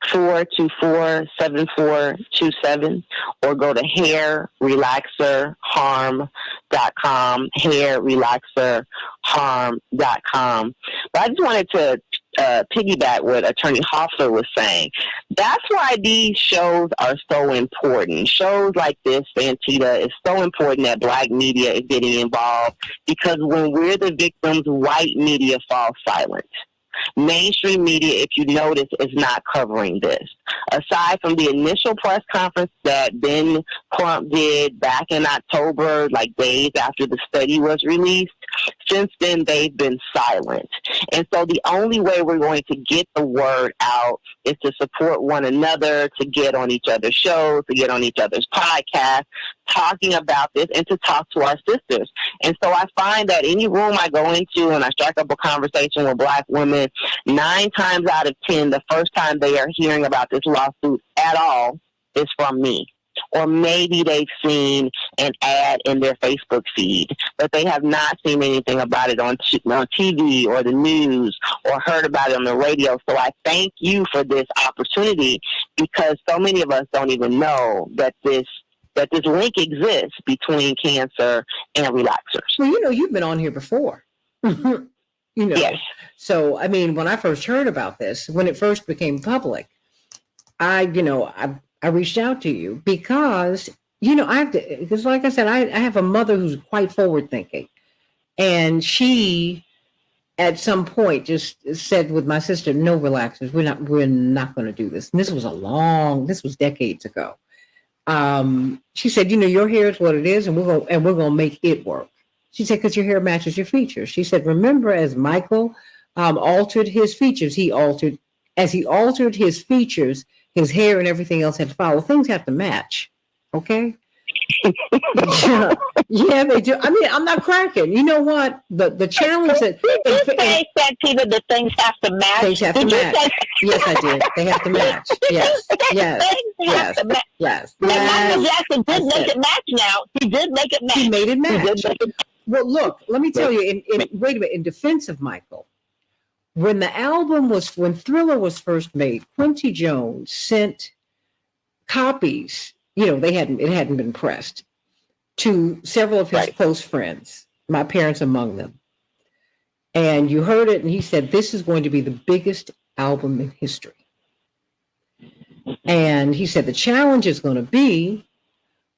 252-424-7427, or go to hairrelaxerharm.com, hairrelaxerharm.com. But I just wanted to piggyback what Attorney Hoffler was saying. That's why these shows are so important. Shows like this, Santita, is so important that Black media is getting involved, because when we're the victims, white media falls silent. Mainstream media, if you notice, is not covering this. Aside from the initial press conference that Ben Crump did back in October, like days after the study was released, since then they've been silent. And so the only way we're going to get the word out is to support one another, to get on each other's shows, to get on each other's podcasts, talking about this, and to talk to our sisters. And so I find that any room I go into and I strike up a conversation with Black women, 9 times out of 10, the first time they are hearing about this lawsuit at all is from me. or maybe they've seen an ad in their Facebook feed, but they have not seen anything about it on TV or the news or heard about it on the radio. So I thank you for this opportunity, because so many of us don't even know that this link exists between cancer and relaxers. Well, you've been on here before. Yes. So, I mean, when I first heard about this, when it first became public, I reached out to you because, because like I said, I have a mother who's quite forward thinking. And she, at some point, just said with my sister, no relaxers, we're not going to do this. And this was decades ago. She said, your hair is what it is, and we're going to make it work. She said, because your hair matches your features. She said, remember, as Michael altered his features, as he altered his features, his hair and everything else had to follow. Things have to match. Okay? Yeah, they do. I mean, I'm not cracking. You know what? The challenge that... Did you say, Santita, that things have to match? Things have to match. Yes, I did. They have to match. Yes. Michael Jackson did make it match now. He did make it match. He made it match. Well, look, let me tell you, wait a minute, in defense of Michael, when Thriller was first made, Quincy Jones sent copies, it hadn't been pressed, to several of his close friends, my parents among them. And you heard it, and he said, this is going to be the biggest album in history. And he said, the challenge is going to be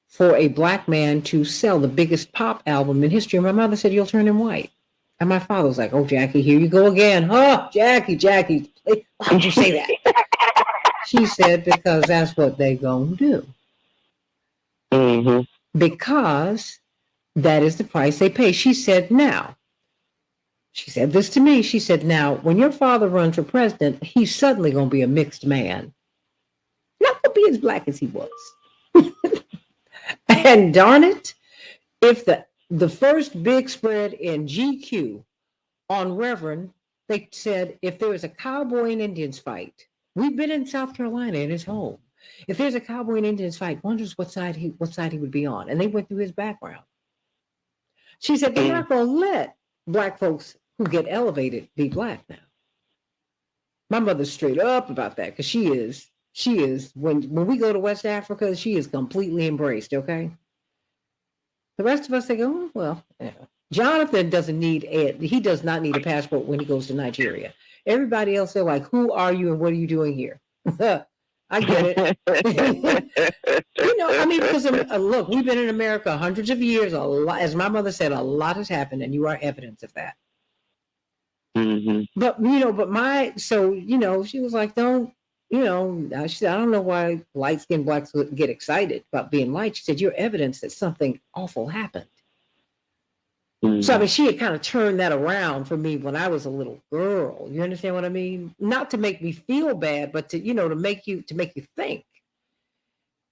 for a black man to sell the biggest pop album in history. And my mother said, you'll turn him white. And my father was like, oh, Jackie, here you go again. Oh, Jackie, why would you say that? She said, because that's what they gonna do. Mm-hmm. Because that is the price they pay. She said this to me. She said, now, when your father runs for president, he's suddenly going to be a mixed man. Not going to be as black as he was. And darn it, if the first big spread in GQ on Reverend, they said, if there was a cowboy and Indians fight, we've been in South Carolina in his home. If there's a cowboy and Indians fight, wonders what side he would be on. And they went through his background. She said, they're not going to let black folks who get elevated be black now. My mother's straight up about that, because she is, when we go to West Africa, she is completely embraced, okay? The rest of us, they go, oh, well, yeah. Jonathan does not need a passport when he goes to Nigeria. Everybody else, they're like, who are you and what are you doing here? I get it. I mean, because look, we've been in America hundreds of years. A lot, as my mother said, a lot has happened, and you are evidence of that. Mm-hmm. But she was like, don't, she said, I don't know why light-skinned blacks would get excited about being light. She said, you're evidence that something awful happened. Mm-hmm. So, I mean, she had kind of turned that around for me when I was a little girl. You understand what I mean? Not to make me feel bad, but to, to make you think.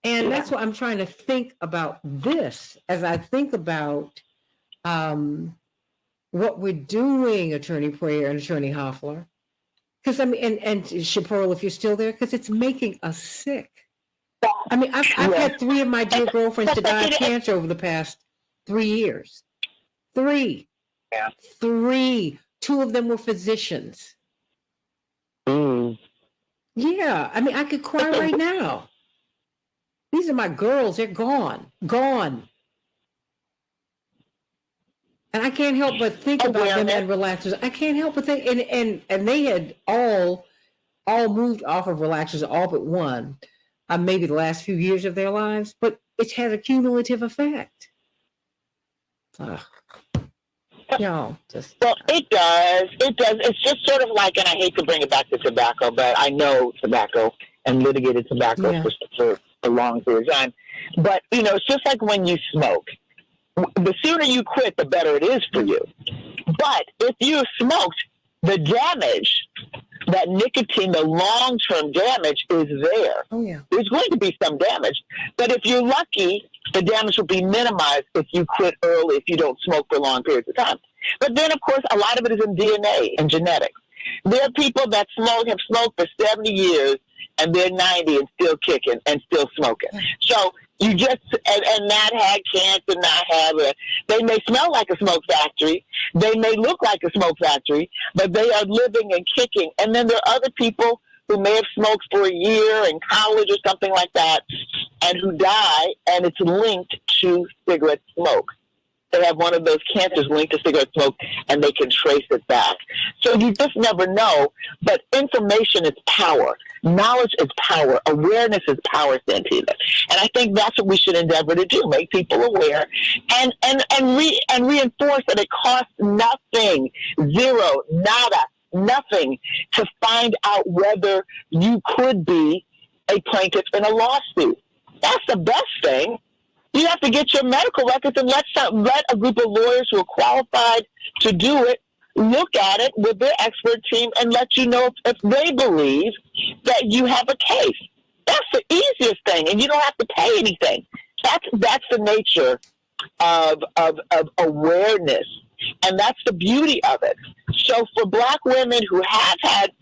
And that's why I'm trying to think about this as I think about what we're doing, Attorney Prayer and Attorney Hoffler. Because, I mean, and Chaparral, if you're still there, because it's making us sick. I mean, I've had 3 of my dear girlfriends to die of cancer over the past 3 years. 3. Yeah. 3. 2 of them were physicians. Mm. Yeah. I mean, I could cry right now. These are my girls. They're gone. And I can't help but think about them and relaxers. I can't help but think, and they had all moved off of relaxers, all but one, maybe the last few years of their lives, but it has a cumulative effect. Well, it does. It's just sort of like, and I hate to bring it back to tobacco, but I know tobacco and litigated tobacco for a long period of time. But, it's just like when you smoke. The sooner you quit, the better it is for you. But if you smoked, the damage, that nicotine, the long-term damage is there. Oh, yeah. There's going to be some damage. But if you're lucky, the damage will be minimized if you quit early, if you don't smoke for long periods of time. But then, of course, a lot of it is in DNA and genetics. There are people that have smoked for 70 years, and they're 90 and still kicking and still smoking. So You just, and not had cancer, not have a, they may smell like a smoke factory. They may look like a smoke factory, but they are living and kicking. And then there are other people who may have smoked for a year in college or something like that and who die, and it's linked to cigarette smoke. They have one of those cancers linked to cigarette smoke, and they can trace it back. So you just never know, but information is power. Knowledge is power. Awareness is power, Santita. And I think that's what we should endeavor to do, make people aware and reinforce that it costs nothing, zero, nada, nothing to find out whether you could be a plaintiff in a lawsuit. That's the best thing. You have to get your medical records and let a group of lawyers who are qualified to do it look at it with their expert team and let you know if they believe that you have a case. That's the easiest thing, and you don't have to pay anything. That's the nature of awareness, and that's the beauty of it. So for Black women who have had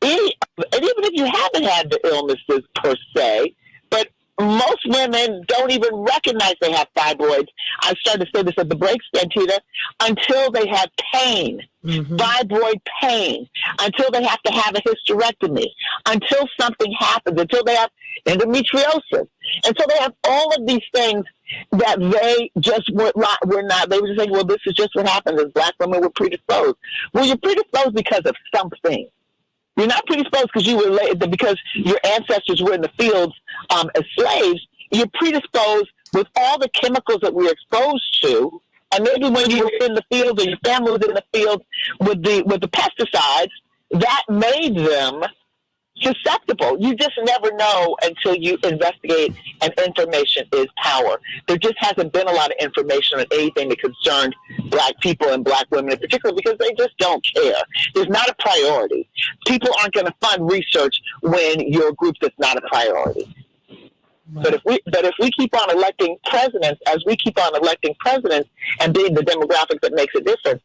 any, and even if you haven't had the illnesses per se, but most women don't even recognize they have fibroids. I started to say this at the break, Santita, until they have pain, fibroid pain, until they have to have a hysterectomy, until something happens, until they have endometriosis. And so they have all of these things that they just were not. They were just saying, well, this is just what happens as Black women were predisposed. Well, you're predisposed because of something. You're not predisposed because your ancestors were in the fields as slaves. You're predisposed with all the chemicals that we're exposed to, and maybe when you were in the fields or your family was in the fields with the pesticides, that made them susceptible. You just never know until you investigate, and information is power. There just hasn't been a lot of information on anything that concerned Black people and Black women in particular because they just don't care. It's not a priority. People aren't going to fund research when you're a group that's not a priority. Wow. But if we keep on electing presidents, as we keep on electing presidents and being the demographic that makes a difference,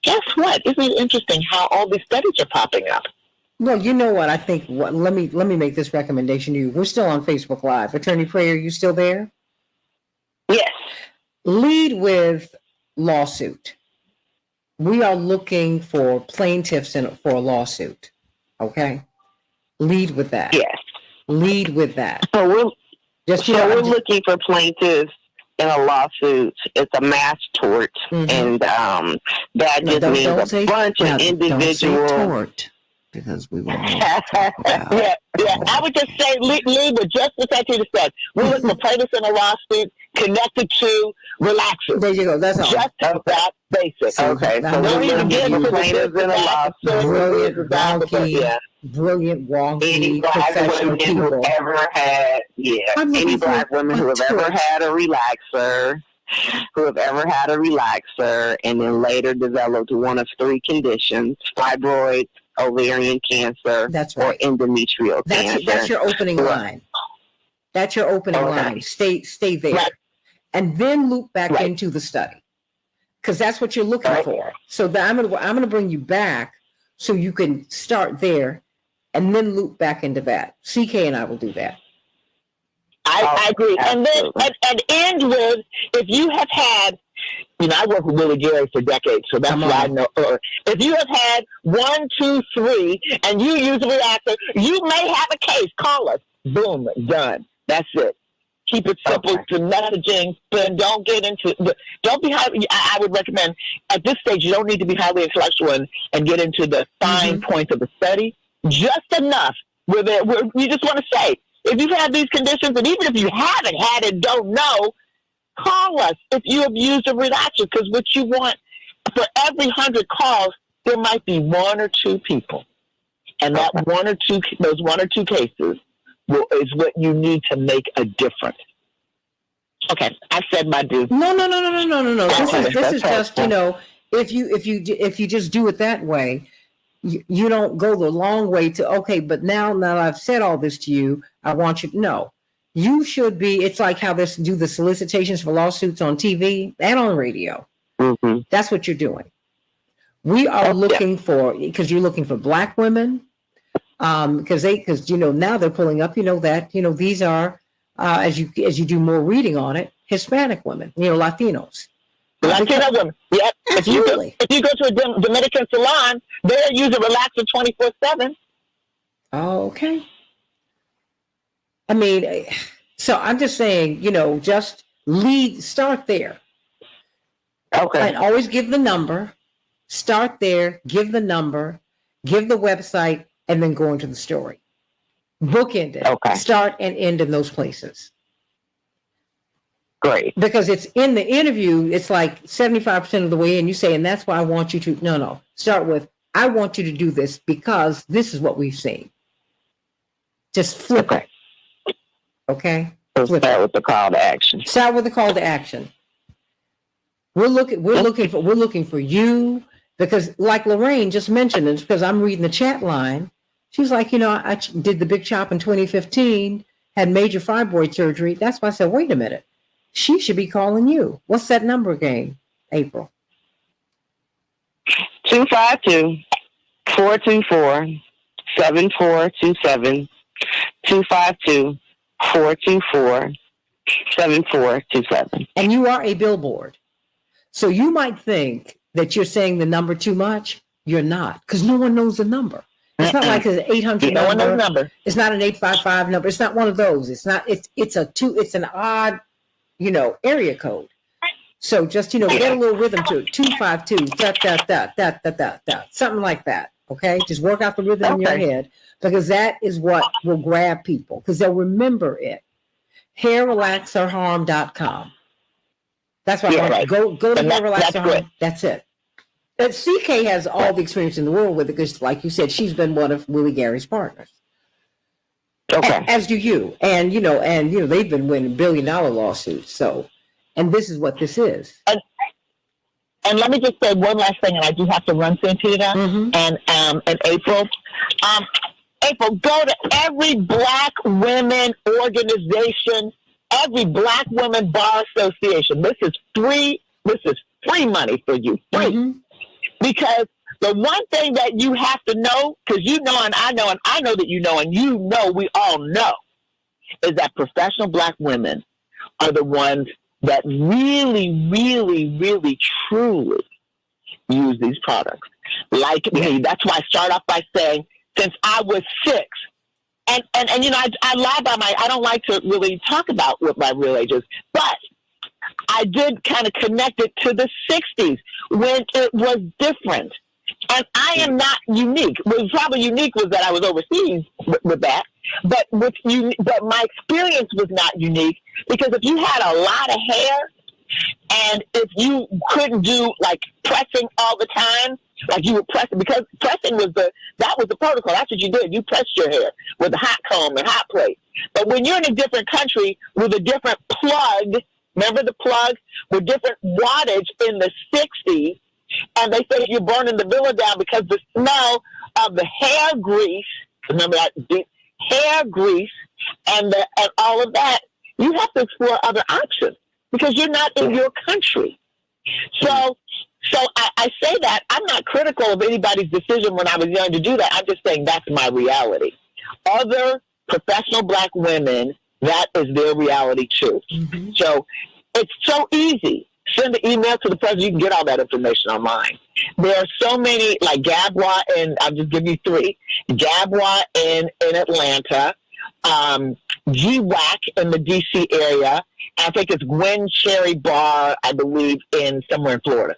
guess what? Isn't it interesting how all these studies are popping up? Well, you know what? I think let me make this recommendation to you. We're still on Facebook Live. Attorney Prayer, you still there? Yes. Lead with lawsuit. We are looking for plaintiffs for a lawsuit. Okay? Lead with that. Yes. Lead with that. So we're looking for plaintiffs in a lawsuit. It's a mass tort, and that just means a bunch of individuals. Don't say tort. Because we won't. Yeah. I would just say, lead with just what Santita said. We look for plaintiffs in a lawsuit connected to relaxers. There you go. That's all. Just that basic. Okay. So don't even get into plaintiffs in a lawsuit. Brilliant, wonky, any Black women who have ever had, any Black women who have ever had a relaxer. And then later developed one of three conditions: fibroids, ovarian cancer, that's right, or endometrial cancer. That's your opening line. That's your opening line. Stay there, right. And then loop back into the study, because that's what you're looking for. So I'm gonna bring you back so you can start there, and then loop back into that. CK and I will do that. I agree. And then and end with, if you have had, I worked with Willie Gary for decades, so that's why I know. If you have had 1, 2, 3, and you use a relaxer, you may have a case. Call us. Boom, done. That's it. Keep it simple to messaging, but don't get into. Don't be highly. I would recommend at this stage you don't need to be highly intellectual and get into the fine points of the study. Just enough where you just want to say, if you've had these conditions, and even if you haven't had it, don't know, call us if you have used a relaxer, because what you want, for every 100 calls, there might be 1 or 2 people. And that those 1 or 2 cases is what you need to make a difference. Okay, I said my due. No. This is just, if you just do it that way, you don't go the long way to, but now that I've said all this to you, I want you to know. You should be, it's like how they do the solicitations for lawsuits on TV and on radio. Mm-hmm. That's what you're doing. We are looking for, because you're looking for Black women, because now they're pulling up, these are as you do more reading on it, Hispanic women, Latinos. Latino women. Yep. Absolutely. If you go to a Dominican salon, they're using relaxer 24/7. Okay. I mean, so I'm just saying, just start there. Okay. And always give the number. Start there, give the number, give the website, and then go into the story. Bookend it. Okay. Start and end in those places. Great. Because it's in the interview, it's like 75% of the way in. You say, and that's why I want you to, no. Start with, I want you to do this because this is what we've seen. Just flip it. Okay? So start with the call to action. Start with the call to action. We're looking for you, because like Lorraine just mentioned, it's because I'm reading the chat line. She's like, I did the big chop in 2015, had major fibroid surgery. That's why I said, wait a minute. She should be calling you. What's that number again, April? 252-424-7427. 252-424-7427. And you are a billboard. So you might think that you're saying the number too much. You're not, because no one knows the number. It's not like an 800 No one knows the number. It's not an 855 number. It's not one of those. It's not. It's an odd, area code. So just get a little rhythm to it. 252 something like that. Okay, just work out the rhythm in your head, because that is what will grab people, because they'll remember it. Hairrelaxerharm.com. That's why go to Hairrelaxerharm. That's it. And CK has all the experience in the world with it, because, like you said, she's been one of Willie Gary's partners. Okay. As do you, and they've been winning billion-dollar lawsuits. So, and this is what this is. And let me just say one last thing, and I do have to run, Santita, and April. April, go to every Black women organization, every Black women bar association. This is free money for you. Free. Mm-hmm. Because the one thing that you have to know, because and I know that you know, and we all know, is that professional Black women are the ones that really, really, really, truly use these products. Like me. That's why I start off by saying, since I was 6, and I lie by I don't like to really talk about what my real age is, but I did kind of connect it to the 60s when it was different. And I am not unique. What was probably unique was that I was overseas with that. But my experience was not unique, because if you had a lot of hair and if you couldn't do like pressing all the time, like you were pressing, because pressing was the protocol. That's what you did. You pressed your hair with a hot comb and hot plate. But when you're in a different country with a different plug, remember the plug, with different wattage in the 60s, and they say you're burning the villa down because the smell of the hair grease, remember that hair grease and all of that, you have to explore other options because you're not in your country. So I say that I'm not critical of anybody's decision when I was young to do that. I'm just saying that's my reality. Other professional Black women, that is their reality too. Mm-hmm. So it's so easy. Send an email to the president. You can get all that information online. There are so many, like Gabwa, and I'll just give you 3. Gabwa in Atlanta, GWAC in the D.C. area, and I think it's Gwen Cherry Bar, I believe, somewhere in Florida.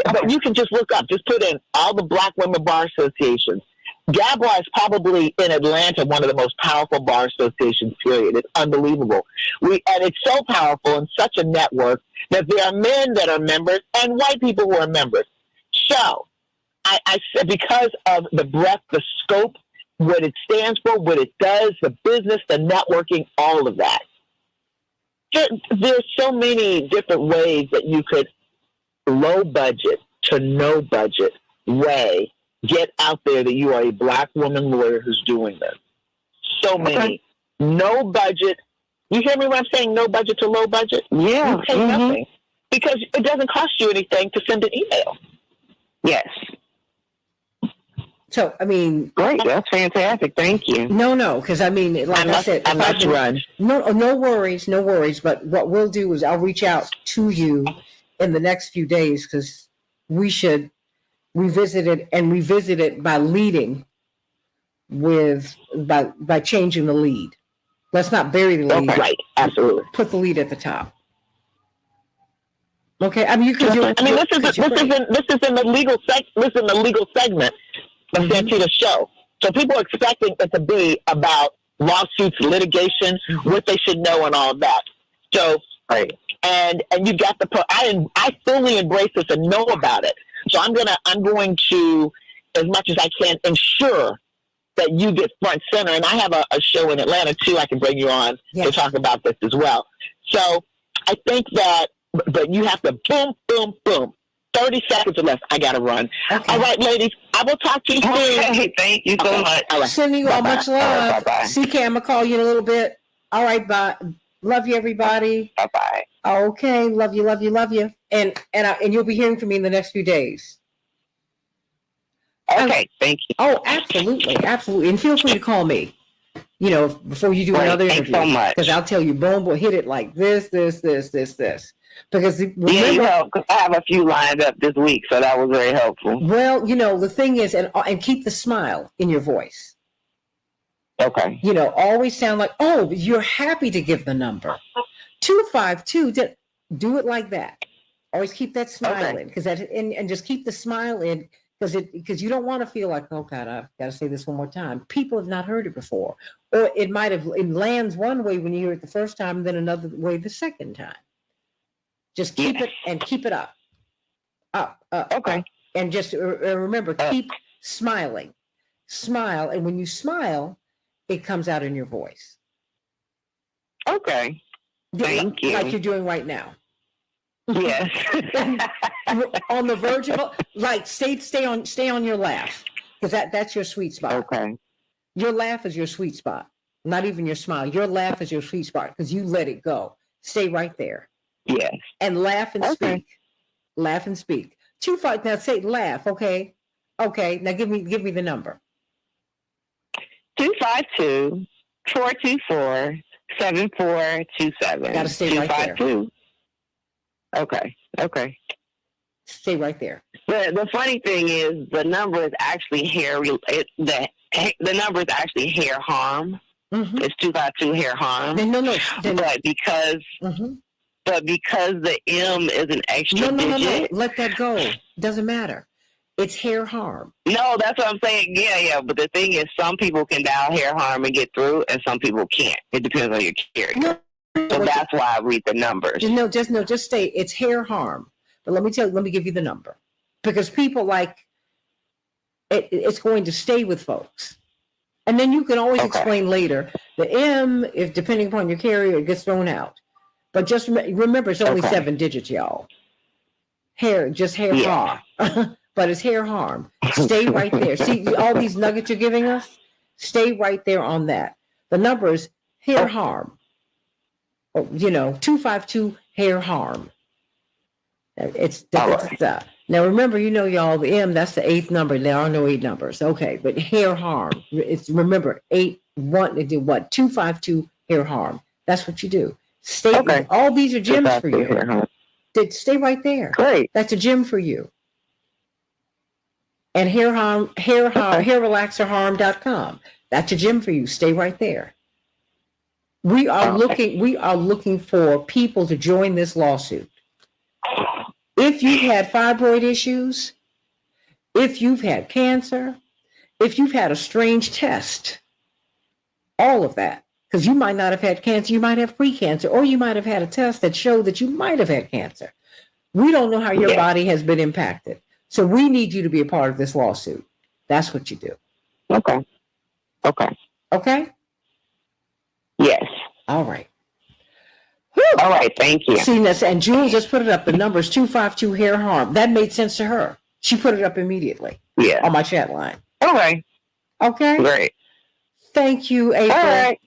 But you can just look up, just put in all the Black women bar associations. Gabwa is probably in Atlanta one of the most powerful bar associations, period. It's unbelievable. And it's so powerful and such a network that there are men that are members and white people who are members. So I said, because of the breadth, the scope, what it stands for, what it does, the business, the networking, all of that. There's so many different ways that you could low budget to no budget way get out there that you are a Black woman lawyer who's doing this. So many. Okay. No budget. You hear me when I'm saying no budget to low budget? Yeah. You pay nothing because it doesn't cost you anything to send an email. Yes. So, I mean, Great. That's fantastic. Thank you. no, because I mean, like I said, I must run. no worries. But what we'll do is I'll reach out to you in the next few days because we should revisit it by leading by changing the lead. Let's not bury the lead. Okay. Right. Absolutely. Put the lead at the top. Okay. I mean, you could. I mean, this is in the legal segment of Santita's show. So people are expecting it to be about lawsuits, litigation, what they should know, and all of that. So, Right. and you got I fully embrace this and know about it. So I'm going to, as much as I can, ensure that you get front center. And I have a show in Atlanta too. I can bring you on to talk about this as well. So I think that, but you have to boom, boom, boom. 30 seconds or less. I got to run. Okay. All right, ladies. I will talk to you soon. Okay. Thank you so much. All right. Sending you all much love. All right, bye-bye. CK, I'm gonna call you in a little bit. All right, bye. Love you, everybody. Bye-bye. Okay, love you, and you'll be hearing from me in the next few days. Okay. Thank you. Oh, absolutely, and feel free to call me. Before you do Great. another Thanks interview, so much. because I'll tell you, boom, we'll hit it like this. Because remember, Yeah, you helped. 'Cause I have a few lined up this week, so that was very helpful. well, the thing is, and keep the smile in your voice. Okay. Always sound like, oh, you're happy to give the number 252. Do it like that. Always keep that smile in, because and just keep the smile in, because you don't want to feel like, oh God, I've got to say this one more time. People have not heard it before, or it lands one way when you hear it the first time, and then another way the second time. Just keep it and keep it up. Okay. Up. And just remember, keep smiling. Smile, and when you smile, it comes out in your voice. Okay. Thank you. Like you're doing right now. Yes. On the verge of stay on your laugh, because that's your sweet spot. Okay. Your laugh is your sweet spot, not even your smile. Your laugh is your sweet spot because you let it go. Stay right there. Yes. And laugh and speak. Laugh and speak. 25. Now say laugh. Okay. Now give me the number. 252-424-7427. Gotta stay right there. 252. Okay. Stay right there. The funny thing is, the number is actually hair. The number is actually hair harm. Mm-hmm. It's 252 hair harm. No. But because the M is an extra digit. No. Let that go. Doesn't matter. It's hair harm. No, that's what I'm saying. Yeah. But the thing is, some people can dial hair harm and get through, and some people can't. It depends on your carrier. No. So that's why I read the numbers. Just stay. It's hair harm. But let me give you the number, because people like it. It's going to stay with folks, and then you can always explain later. The M, if depending upon your carrier, it gets thrown out. But just remember, it's only 7 digits, y'all. Hair harm. But it's hair harm. Stay right there. See all these nuggets you're giving us? Stay right there on that. The number is hair harm. 252 hair harm. It's now remember, y'all, the M, that's the 8th number. There are no 8 numbers. Okay, but hair harm. It's remember 252 hair harm. That's what you do. Stay. All these are gems for you. Stay right there. Great. That's a gem for you. And hairrelaxerharm.com. That's a gem for you. Stay right there. We are looking for people to join this lawsuit. If you've had fibroid issues, if you've had cancer, if you've had a strange test, all of that, because you might not have had cancer, you might have pre-cancer, or you might have had a test that showed that you might have had cancer. We don't know how your body has been impacted. So we need you to be a part of this lawsuit. That's what you do. Okay. Yes. All right. Whew. All right. Thank you. See, and Jules just put it up. The number is 252 hair harm. That made sense to her. She put it up immediately. Yeah. On my chat line. Okay. Okay. Great. Thank you, April. All right.